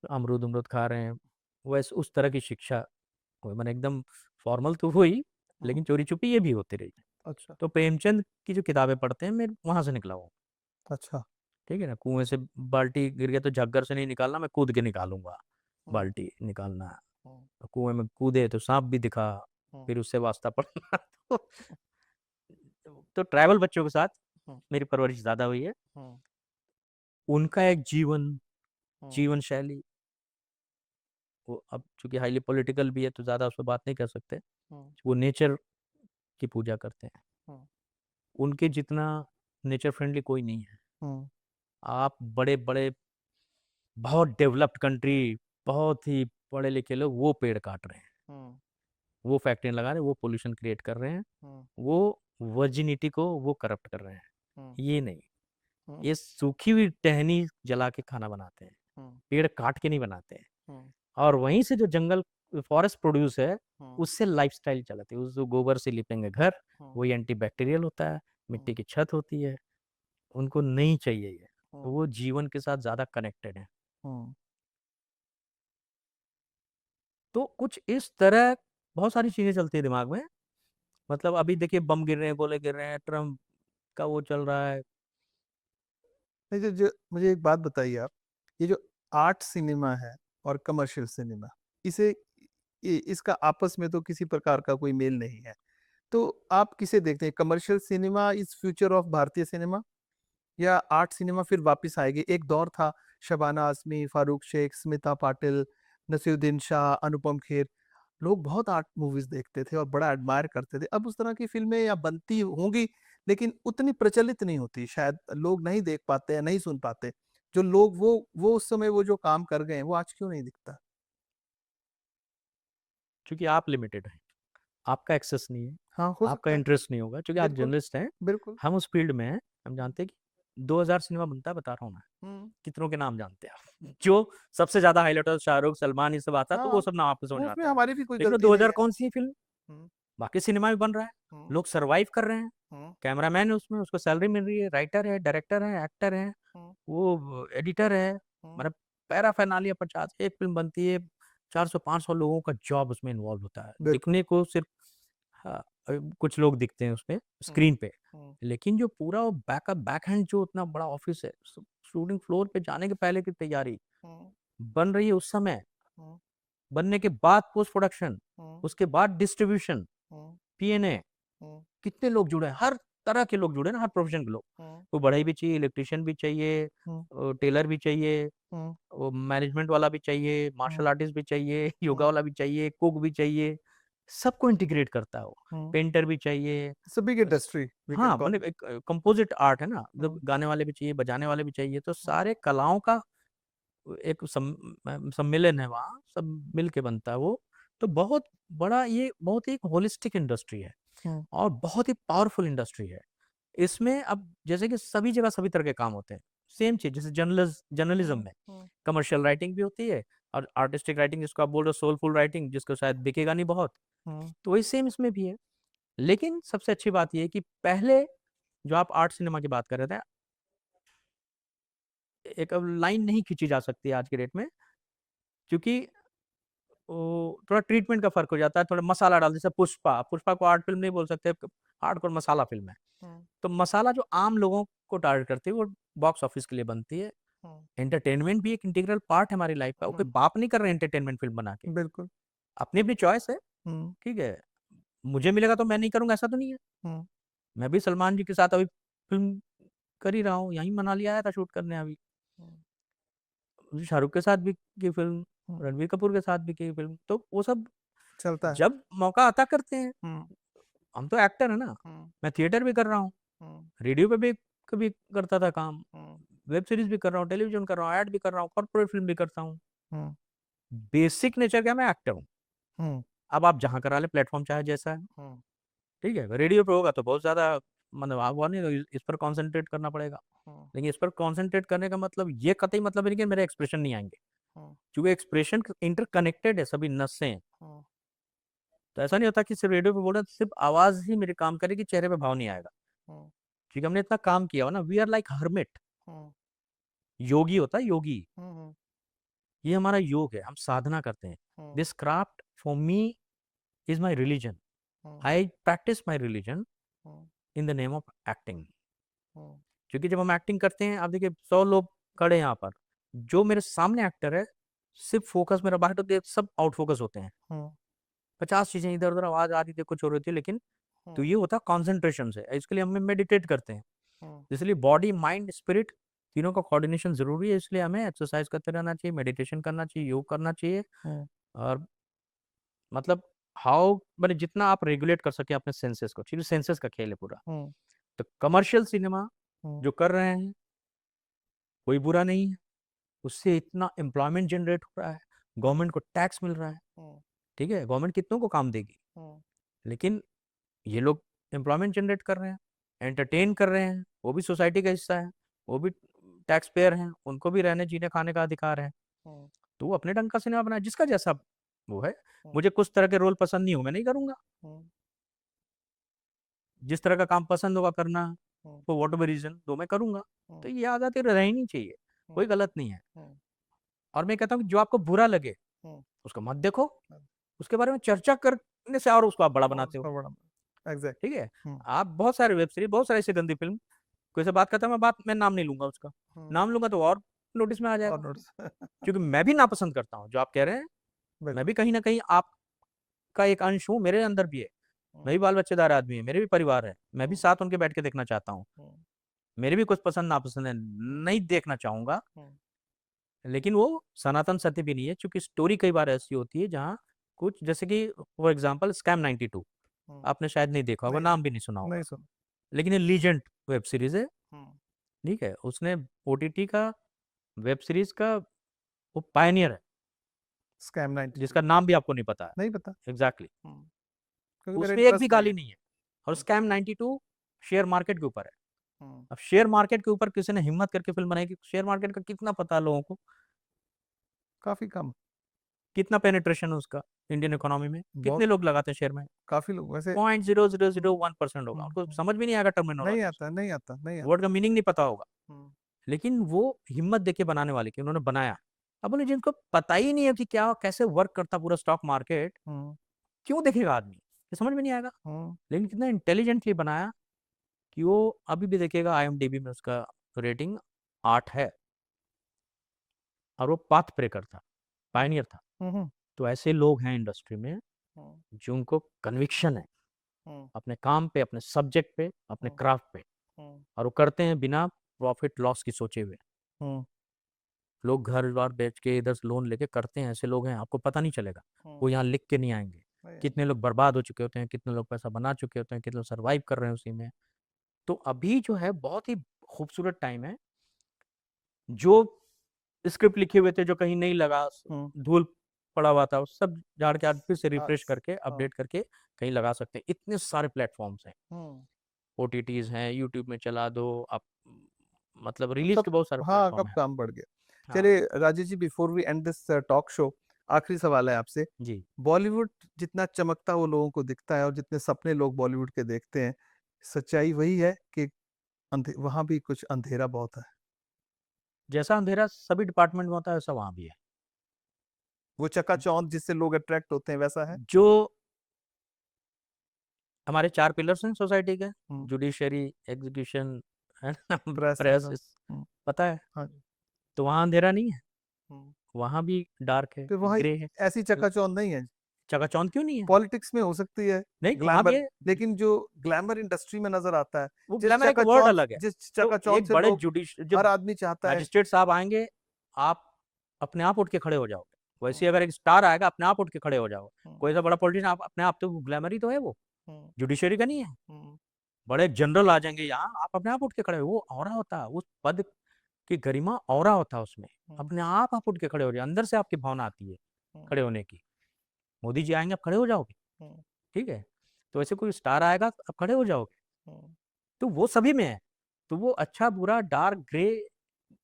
अमरूद-वमरूद खा रहे हैं। वैसे उस तरह की शिक्षा हुई, माने एकदम फॉर्मल तो हुई, हुँ, लेकिन चोरी-छुपी ये भी होती रही। अच्छा, तो प्रेमचंद की जो किताबें पढ़ते हैं, मैं वहाँ से निकला हूँ। अच्छा। ठीक है ना? कुएँ से बाल्टी गिर गया तो झग्गर से नहीं निकालना, मैं कूद के निकालूँगा, हुँ, बाल्टी निकालना है। हुँ, कुएँ में कूदे तो साँप भी दिखा, हुँ, फिर उससे वास्ता पड़ना। तो ट्राइबल बच्चों के साथ हुँ, मेरी परवरिश ज़्यादा हुई है। हुँ, उनका एक जीवन, हुँ, जीवन शैली, वो अब चूँकि हाइली पॉलिटिकल भी है तो ज़्यादा उस पे बात नहीं कर सकते। हुँ, वो नेचर की पूजा करते हैं। हुँ, उनके जितना नेचर फ्रेंडली कोई नहीं है। हुँ, आप बड़े-बड़े बहुत डेवलप्ड कंट्री, बहुत ही पढ़े-लिखे लोग वो पेड़ काट रहे हैं, हुँ, वो फैक्ट्रियाँ लगा रहे हैं, वो पॉल्यूशन क्रिएट कर रहे हैं, हुँ, वो वर्जिनिटी को वो करप्ट कर रहे हैं। हुँ, ये नहीं, हुँ, ये सूखी हुई टहनी जला के खाना बनाते हैं, हुँ, पेड़ काट के नहीं बनाते हैं। हुँ, और वहीं से जो जंगल फॉरेस्ट प्रोड्यूस है, हुँ, उससे लाइफ़स्टाइल चलाती है। उस जो गोबर से लिपेंगे घर, हुँ, वही एंटीबैक्टीरियल होता है, हुँ, मिट्टी की छत होती है, उनको नहीं चाहिए ये। तो हुँ, वो जीवन के साथ ज़्यादा कनेक्टेड हैं। हुँ, तो कुछ इस तरह बहुत सारी चीज़ें चलती हैं दिमाग में। मतलब अभी देखिए बम गिर रहे हैं, गोले गिर रहे हैं, ट्रम्प का वो चल रहा है। नहीं जो जो मुझे एक बात बताइए आप, ये जो आर्ट सिनेमा है और कमर्शियल सिनेमा, इसे इसका आपस में तो किसी प्रकार का कोई मेल नहीं है। तो आप किसे देखते हैं? Commercial cinema is future of भारतीय सिनेमा या आर्ट सिनेमा फिर वापस आएगी? एक दौर था शबाना आज़मी, फारूक शेख, स्मिता पाटिल, नसीरुद्दीन शाह, अनुपम खेर, लोग बहुत आर्ट मूवीज़ देखते थे और बड़ा एडमायर करते थे। अब उस तरह की फ़िल्में या बनती होंगी, लेकिन उतनी प्रचलित नहीं होती। शायद लोग नहीं देख पाते या नहीं सुन पाते। जो लोग वो उस समय वो जो काम कर गए हैं, वो आज क्यों नहीं दिखता? क्योंकि आप लिमिटेड हैं, आपका एक्सेस नहीं है, हाँ, हो आपका सकता है। इंटरेस्ट नहीं होगा क्योंकि आप बिल्कुल, जर्नलिस्ट हैं, बिल्कुल। हम उस फ़ील्ड में हैं, हम जानते हैं कि 2000 सिनेमा बनता है, बता रहा हूँ मैं। हुँ। कितनों के नाम जानते हैं आप? जो सबसे ज़्यादा हाइलाइट होता है शाहरुख, सलमान ये सब आता है, तो वो हाँ, सब नाम आपको समझ वो में उसमें आता है। हमारी भी कोई लेकिन वो गलती नहीं 2000 है। कौन सी है फ़िल्म? हुँ, बाकी सिनेमा भी बन रहा है, हुँ, लोग सर्वाइव कर रहे हैं, हुँ, कैमरामैन है उसमें, उसको सैलरी मिल रही है, राइटर है, डायरेक्टर है, एक्टर है, हुँ, वो एडिटर है, हुँ, मतलब पैराफर्नालिया 50 एक फ़िल्म बनती है, 400-500 लोगों का जॉब उसमें इन्वॉल्व होता है। बिल्कुल। दिखने को सिर्फ़ हाँ, कुछ लोग दिखते हैं उसपे, हुँ, स्क्रीन पे, हुँ, लेकिन जो पूरा वो बैकएंड जो इतना बड़ा ऑफ़िस है, शूटिंग फ्लोर पे जाने के पहले की तैयारी, हुँ, बन रही है उस समय, हुँ, बनने के बाद पोस्ट प्रोडक्शन, हुँ, उसके बाद डिस्ट्रीब्यूशन, हुँ, पीएनए, हुँ, कितने लोग जुड़े हैं, हर तरह के लोग जुड़े हैं ना, हर प्रोफ़ेशन के लोग। हुँ, वो बढ़ई भी चाहिए, इलेक्ट्रीशियन भी चाहिए, हुँ, टेलर भी चाहिए, हुँ, वो मैनेजमेंट वाला भी चाहिए, हुँ, मार्शल आर्टिस्ट भी चाहिए, योगा हुँ, वाला भी चाहिए, कुक भी चाहिए, सबको इंटीग्रेट करता है वो। हुँ। पेंटर भी चाहिए। इट्स अ बिग स इंडस्ट्री वी कैन हाँ, कॉल मतलब इट। एक कंपोज़िट आर्ट है ना, मतलब हुँ, गाने वाले भी चाहिए, बजाने वाले भी चाहिए, तो हुँ, सारे कलाओं का एक सम्मेलन है वहाँ, सब मिल के बनता है वो। तो बहुत बड़ा ये बहुत ही एक होलिस्टिक इंडस्ट्री है हुँ, और बहुत ही पावरफुल इंडस्ट्री है। इसमें अब जैसे कि सभी जगह सभी तरह के काम होते हैं। सेम चीज़ जैसे जर्नलिज़्म हुँ, में हुँ, कमर्शियल राइटिंग भी होती है और आर्टिस्टिक राइटिंग जिसको आप बोल रहे हो सोलफुल राइटिंग जिसको शायद बिकेगा नहीं बहुत, हुँ, तो वही सेम इसमें भी है। लेकिन सबसे अच्छी बात ये है कि पहले जो आप आर्ट सिनेमा की बात कर रहे थे, एक अब लाइन नहीं खींची जा सकती है आज की डेट में क्योंकि वो थोड़ा ट्रीटमेंट का फ़र्क हो जाता है, थोड़ा मसाला डाल जैसे पुष्पा, पुष्पा को आर्ट फ़िल्म नहीं बोल सकते, हार्डकोर मसाला फ़िल्म है। हुँ, तो मसाला जो आम लोगों को टारगेट करती है, वो बॉक्स ऑफिस के लिए बनती है। हुँ, एंटरटेनमेंट भी एक इंटीग्रल पार्ट है हमारी लाइफ़ का, वो हुँ, कोई बाप नहीं कर रहे हैं एंटरटेनमेंट फ़िल्म बना के। बिल्कुल। अपनी-अपनी चॉइस है, हुँ, ठीक है? मुझे मिलेगा तो मैं नहीं करूँगा ऐसा तो नहीं है। हुँ, मैं भी सलमान जी के साथ अभी फ़िल्म कर ही रहा हूँ, यहीं मनाली आया था शूट करने अभी। हुँ, शाहरुख के साथ भी की फ़िल्म, हुँ, रणबीर कपूर के साथ भी की फ़िल्म, तो वो सब चलता है। जब मौका आता करते हैं। हुँ, हम तो एक्टर हैं ना, हुँ, मैं थिएटर भी कर रहा हूँ, हुँ, रेडियो पे भी कभी करता था काम, हुँ, वेब सीरीज़ भी कर रहा हूँ, टेलीविज़न कर रहा हूँ, ऐड भी कर रहा हूँ, कॉर्पोरेट फ़िल्म भी करता हूँ। हुँ, बेसिक नेचर क्या है, मैं एक्टर हूँ। हुँ, अब आप जहाँ करा लें, प्लेटफ़ॉर्म चाहे जैसा है, हुँ, ठीक है? रेडियो पे होगा तो बहुत ज़्यादा मतलब आप वो नहीं, इस पर कॉन्सन्ट्रेट करना पड़ेगा। हुँ, लेकिन इस पर कॉन्सन्ट्रेट करने का मतलब ये कतई मतलब नहीं कि मेरे एक्सप्रेशन नहीं आएँगे, हुँ, क्योंकि एक्सप्रेशन इंटरकनेक्टेड है, सभी नसें हैं। हुँ, तो ऐसा नहीं होता कि सिर्फ़ रेडियो पे बोल रहे हैं, तो सिर्फ़ आवाज़ ही मेरी काम करेगी, चेहरे पे भाव नहीं आएगा। हुँ, क्योंकि हमने इतना काम किया हो ना, वी आर लाइक हर्मिट। हुँ, योगी होता है योगी, हुँ, हुँ, ये हमारा योग है, हम साधना करते हैं। Hmm, this craft for me is my religion. Hmm, I practise my religion hmm, in the name of acting. Hmm, क्योंकि जब हम एक्टिंग करते हैं, आप देखिए 100 लोग खड़े हैं यहाँ पर, जो मेरे सामने एक्टर है, सिर्फ़ फ़ोकस मेरा बाहर, तो सब आउट फ़ोकस होते हैं। हुँ, 50 चीज़ें इधर-उधर आवाज़ आ रही थी, कुछ हो रही थी, लेकिन तो हुँ, ये होता है कंसंट्रेशन से। इसके लिए हम मेडिटेट करते हैं। हुँ, इसलिए बॉडी, माइंड, स्पिरिट तीनों का कोऑर्डिनेशन ज़रूरी है, इसलिए हमें एक्सरसाइज़ करते रहना चाहिए, मेडिटेशन करना चाहिए, योग करना चाहिए। हुँ, और मतलब हाउ माने जितना आप रेगुलेट कर सकें अपने सेंसेस को, क्योंकि सेंसेस का खेल है पूरा। हुँ, तो कमर्शियल सिनेमा हुँ, जो कर रहे हैं, कोई बुरा नहीं है, उससे इतना एम्प्लॉयमेंट जनरेट हो रहा है, गवर्नमेंट को टैक्स मिल रहा है, हुँ, ठीक है? गवर्नमेंट कितनों को काम देगी, हुँ, लेकिन ये लोग एम्प्लॉयमेंट जनरेट कर रहे हैं, एंटरटेन कर रहे हैं, वो भी सोसाइटी का हिस्सा है, वो भी टैक्स पेयर हैं, उनको भी रहने, जीने, खाने का अधिकार है। हुँ, तो वो अपने ढंग का सिनेमा बनाए, जिसका जैसा वो है। हुँ, मुझे कुछ तरह के रोल पसंद नहीं हो, मैं नहीं करूँगा। हुँ, जिस तरह का काम पसंद होगा करना, हुँ, तो व्हाटएवर रीज़न तो मैं करूँगा। हुँ, तो ये आज़ादी रहनी चाहिए, हुँ, कोई गलत नहीं है। हुँ, और मैं कहता हूँ कि जो आपको बुरा लगे, हुँ, उसको मत देखो, हुँ, उसके बारे में चर्चा करने से और उसको आप बड़ा और बनाते हो, उसका बड़ा ठीक एग्ज़ैक्टली। है? हुँ, आप बहुत सारे वेब सीरीज़, बहुत सारी ऐसी गंदी फ़िल्म, कोई से बात करता है, मैं नाम नहीं लूँगा उसका। हुँ, नाम लूँगा तो और नोटिस में आ और जाएगा, नोट्स क्योंकि मैं भी नापसंद करता हूँ, जो आप कह रहे हैं, मैं बिल्कुल। भी कहीं न कहीं आपका एक अंश हूँ, मेरे अंदर भी है। हुँ, मैं भी बाल-बच्चेदार आदमी हूँ, मेरे भी परिवार है, मैं भी हुँ, साथ उनके बैठ के देखना चाहता हूँ। हुँ, मेरे भी कुछ पसंद-नापसंद है, हुँ, नहीं देखना चाहूँगा, हुँ, लेकिन वो सनातन सत्य भी नहीं है, क्योंकि स्टोरी कई बार ऐसी होती है जहाँ कुछ, जैसे कि फॉर एग्ज़ाम्पल स्कैम 92, हुँ, आपने शायद नहीं देखा होगा, नहीं नाम भी देखा, नहीं सुना नहीं होगा। सुना। लेकिन ये लीजेंड वेब सीरीज़ है, हुँ, ठीक है? उसने ओटीटी का, वेब सीरीज़ का वो पायनियर है, स्कैम 92 जिसका नाम भी आपको नहीं पता है। नहीं पता। एग्ज़ैक्टली, हुँ, क्योंकि मेरा उसमें एक भी इंटरेस्ट नहीं गाली है। नहीं है। और हुँ, स्कैम 92 शेयर मार्केट के ऊपर है। हुँ, अब शेयर मार्केट के ऊपर किसी ने हिम्मत करके फ़िल्म बनाई, कि शेयर मार्केट का कितना पता है लोगों को? काफ़ी कम। कितना पेनिट्रेशन है उसका इंडियन इकोनॉमी में? बहुत कितने लोग लगाते हैं शेयर में? काफ़ी लोग वैसे हुँ, 0.0001% होगा। हुँ, उनको हुँ, समझ भी नहीं आएगा नहीं टर्मिनोलॉजीज़, आता, नहीं आता, नहीं आता। वर्ड का मीनिंग नहीं पता होगा। हुँ, लेकिन वो हिम्मत देके बनाने वाले, कि उन्होंने बनाया। अब बोले जिनको पता ही नहीं है कि क्या कैसे वर्क करता पूरा स्टॉक मार्केट, हुँ, क्यों देखेगा आदमी? ये समझ में नहीं आएगा। हुँ, लेकिन कितना इंटेलिजेंटली बनाया, कि वो अभी भी देखिएगा आईएमडीबी में उसका रेटिंग 8 है, और वो पाथ ब्रेकर था, हुँ, पायनियर था। हुँ, हुँ, तो ऐसे लोग हैं इंडस्ट्री में, हुँ, जिनको कन्विक्शन है हुँ, अपने काम पे, अपने सब्जेक्ट पे, अपने हुँ, क्राफ्ट पे, हुँ, और वो करते हैं बिना प्रॉफिट लॉस की सोचे हुए। हुँ, लोग घर-बार बेच के इधर से लोन लेके करते हैं, ऐसे लोग हैं, आपको पता नहीं चलेगा। वो हुँ, यहाँ लिख के नहीं आएँगे। नहीं है। कितने लोग बर्बाद हो चुके होते हैं, कितने लोग पैसा बना चुके होते हैं, कितने लोग सर्वाइव कर रहे हैं उसी में। तो अभी जो है बहुत ही खूबसूरत टाइम है। जो स्क्रिप्ट लिखे हुए थे, जो कहीं नहीं लगा, हुँ, धूल पड़ा हुआ था, वो सब झाड़ के आज फिर से हाँ, रिफ्रेश करके, हाँ, अपडेट करके कहीं लगा सकते हैं। इतने सारे प्लेटफ़ॉर्म्स हैं। हुँ। ओटीटीज़ हैं, यूट्यूब में चला दो आप, मतलब अब रिलीज़ सब के बहुत सारे हाँ, प्लेटफ़ॉर्म कब हैं। काम बढ़ गया। हाँ, चलिए Rajesh ji before we end this talk show आखिरी सवाल है आपसे। जी। बॉलीवुड जितना चमकता वो लोगों को दिखता है और जितने सपने लोग बॉलीवुड के देखते हैं, सच्चाई वही है कि वहाँ भी कुछ अंधेरा बहुत है। जैसा अंधेरा सभी डिपार्टमेंट में होता है, वैसा वहाँ भी है। वो चकाचौंध जिससे लोग अट्रैक्ट होते हैं वैसा है? जो हमारे 4 पिलर्स हैं सोसाइटी के, हुँ, जुडिशरी, एग्ज़ीक्यूशन, है ना? प्रेस प्रेस, सब हुँ, पता है? हाँ जी। तो वहाँ अंधेरा नहीं है, हुँ, वहाँ भी डार्क है, फिर वहाँ ग्रे है। ऐसी ल चकाचौंध नहीं है। चकाचौंध क्यों नहीं है? पॉलिटिक्स में हो सकती है नहीं, वहाँ भी ग्लैमर, है। लेकिन जो ग्लैमर इंडस्ट्री में नज़र आता है, वो ग्लैमर एक वर्ड अलग है। जिस तो चकाचौंध एक से बड़े लोग, हर जब आदमी चाहता है। मैजिस्ट्रेट साहब आएँगे, आप अपने आप उठ के खड़े हो जाओगे। वैसे हुँ, अगर एक स्टार आएगा, अपने आप उठ के खड़े हो जाओगे। हुँ, कोई सा बड़ा पॉलिटिशियन आप अपने आप, तो ग्लैमर ही तो है वो, हुँ, जुडिशरी का नहीं है। हुँ, बड़े जनरल आ जाएँगे यहाँ, आप अपने आप उठ के खड़े हो, वो ऑरा होता है, उस पद की गरिमा ऑरा होता है उसमें। हुँ, अपने आप उठ के खड़े हो जाओ, अंदर से आपकी भावना आती है हुँ, खड़े होने की। मोदी जी आएँगे, आप खड़े हो जाओगे, हुँ, ठीक है? तो ऐसे कोई स्टार आएगा, आप खड़े हो जाओगे। हुँ, तो वो सभी में है। तो वो अच्छा, बुरा, डार्क, ग्रे,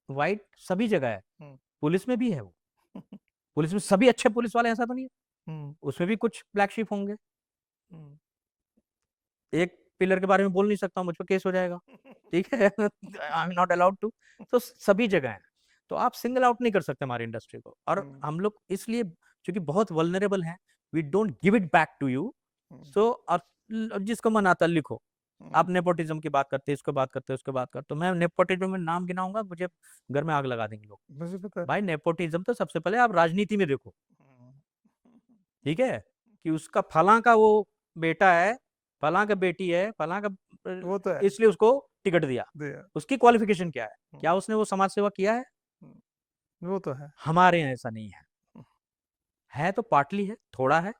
व्हाइट सभी जगह है। हुँ, पुलिस में भी है वो। पुलिस में सभी अच्छे पुलिस वाले ऐसा तो नहीं है। हुँ, उसमें भी कुछ ब्लैक शीप होंगे। हुँ। एक पिलर के बारे में बोल नहीं सकता हूँ, मुझ पे केस हो जाएगा। ठीक है? I am not allowed to. तो सभी जगह है। तो आप सिंगल आउट नहीं कर सकते हमारी इंडस्ट्री को। और हुँ, हम लोग इसलिए चूँकि बहुत वल्नरेबल हैं, we don't give it back to you. Hmm, so जिसको मन आता है लिखो। हुँ। आप नेपोटिज़्म की बात करते हैं, इसको बात करते हैं, उसको बात करते हो। मैं नेपोटिज़्म में नाम गिनाऊँगा, मुझे घर में आग लगा देंगे लोग। मुझे पता है। भाई नेपोटिज़्म तो सबसे पहले आप राजनीति में देखो, हुँ, ठीक है? कि उसका फलाँ का वो बेटा है, फलाँ का बेटी है, फलाँ का वो तो है। इसलिए उसको टिकट दिया। दिया। उसकी क्वालिफ़िकेशन क्या है? हुँ, क्या उसने वो समाज सेवा किया है? हुँ, वो तो है। हमारे यहाँ ऐसा नहीं है। हुँ, है तो पार्टली है, थोड़ा है,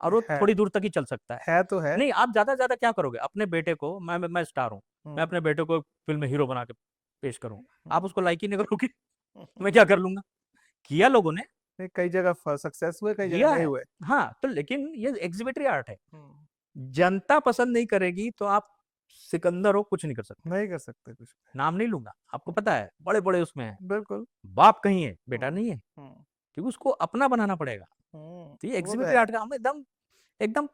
और वो है, थोड़ी दूर तक ही चल सकता है। है तो है। नहीं, आप ज़्यादा से ज़्यादा क्या करोगे? अपने बेटे को, मैं स्टार हूँ, मैं हुँ, अपने बेटे को फ़िल्म में हीरो बना के पेश करूँ। आप हुँ। उसको लाइक ही नहीं करोगे, मैं क्या कर लूँगा? किया लोगों ने, नहीं, कई जगह सक्सेस हुए, कई जगह किया नहीं है। हुए। हाँ, तो लेकिन ये एक्ज़िबिटरी आर्ट है। हुँ, जनता पसंद नहीं करेगी तो आप सिकंदर हो, कुछ नहीं कर सकते। नहीं कर सकते कुछ। नाम नहीं लूँगा, आपको हुँ, पता है, बड़े-बड़े उसमें हैं। बिल्कुल। बाप कहीं है, बेटा हुँ, नहीं है, हुँ, क्योंकि उसको अपना बनाना पड़ेगा। हुँ। तो ये वो तो एक्ज़िबिटरी है। आर्ट का हम एकदम एकदम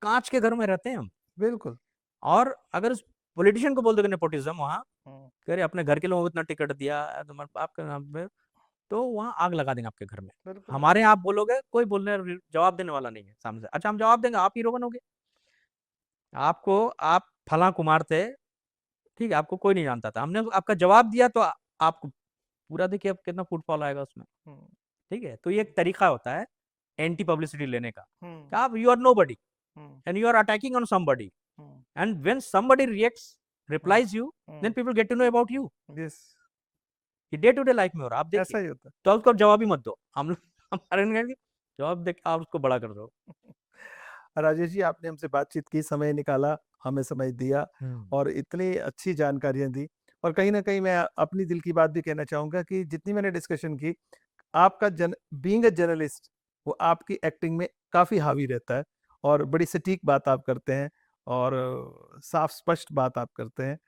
काँच के घर में रहते हैं हम। बिल्कुल। और अगर उस पॉलिटिशियन को बोल दोगे नेपोटिज़्म वहाँ, हुँ, कह रहे अपने घर के लोगों को इतना टिकट दिया, तुम्हारे बाप के नाम पे, तो वहाँ आग लगा देंगे आपके घर में। बिल्कुल लगा। हमारे यहाँ आप बोलोगे, कोई बोलने जवाब देने वाला नहीं है सामने से। अच्छा, हम जवाब देंगे, आप हीरो बनोगे। आप फलाँ कुमार थे, ठीक है? आपको कोई नहीं जानता था। हमने आपका जवाब दिया तो आपको पूरा, देखिए अब कितना फुटफॉल आएगा उसमें, हुँ, ठीक है? तो ये एक तरीका होता है एंटी पब्लिसिटी लेने का। कि हुँ, आप, you are nobody hmm, and you are attacking on somebody, hmm, and when somebody reacts, hmm, replies you, then hmm. People get to know about you. Yes, ये डे टू डे लाइफ में हो रहा है, आप देखिए। ऐसा ही होता तो आप उसको जवाब ही मत दो। हम लोग हमारे में क्या है कि जवाब देके आप उसको बड़ा कर दो। है। राजेश जी, आपने हमसे बातचीत की, समय निकाला, हमें समय दिया हुँ। और इतनी अच्छी जानकारियाँ दी, और कहीं न कहीं मैं अपनी दिल की बात भी कहना चाहूँगा कि जितनी मैंने डिस्कशन की, आपका बीइंग अ जर्नलिस्ट, वो आपकी एक्टिंग में काफ़ी हावी रहता है, और बड़ी सटीक बात आप करते हैं, और साफ स्पष्ट बात आप करते हैं।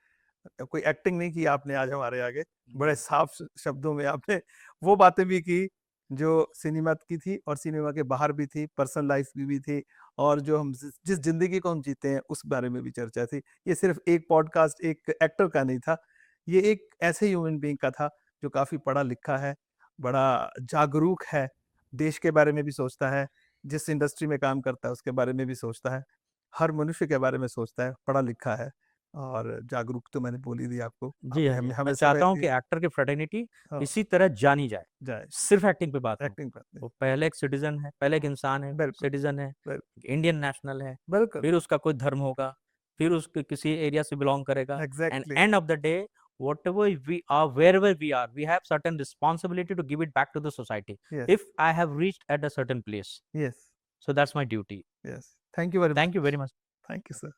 कोई एक्टिंग नहीं की आपने आज हमारे आगे, बड़े हुँ। साफ शब्दों में आपने वो बातें भी की जो सिनेमा की थी और सिनेमा के बाहर भी थी, पर्सनल लाइफ भी थी, और जो हम जिस जिंदगी को हम जीते हैं उस बारे में भी चर्चा थी। ये सिर्फ एक पॉडकास्ट एक एक्टर का नहीं था, ये एक ऐसे ह्यूमन बीइंग का था जो काफ़ी पढ़ा लिखा है, बड़ा जागरूक है, देश के बारे में भी सोचता है, जिस इंडस्ट्री में काम करता है उसके बारे में भी सोचता है, हर मनुष्य के बारे में सोचता है, पढ़ा लिखा है, और जागरूक तो मैंने बोल ही दिया आपको। जी, आपने हाँ जी। हमें मैं हमें समय चाहता हूँ कि दिया। एक्टर की फ्रैटर्निटी हाँ, इसी तरह जानी जाए। जाए, सिर्फ़ एक्टिंग पे बात ना हो। एक्टिंग करते हैं। वो पहले एक सिटिज़न है, पहले एक इंसान है, बिल्कुल, सिटिज़न है, बिल इंडियन नेशनल है, बिल्कुल, फिर उसका कोई धर्म होगा, फिर उसके किसी एरिया से बिलॉन्ग करेगा, and exactly, end of the day whatever we are, wherever we are, we have certain responsibility to give it back to the society. Yes, if I have reached at a certain place, yes, so that's my duty. Yes. Thank you very thank you much. Very much. Thank you sir.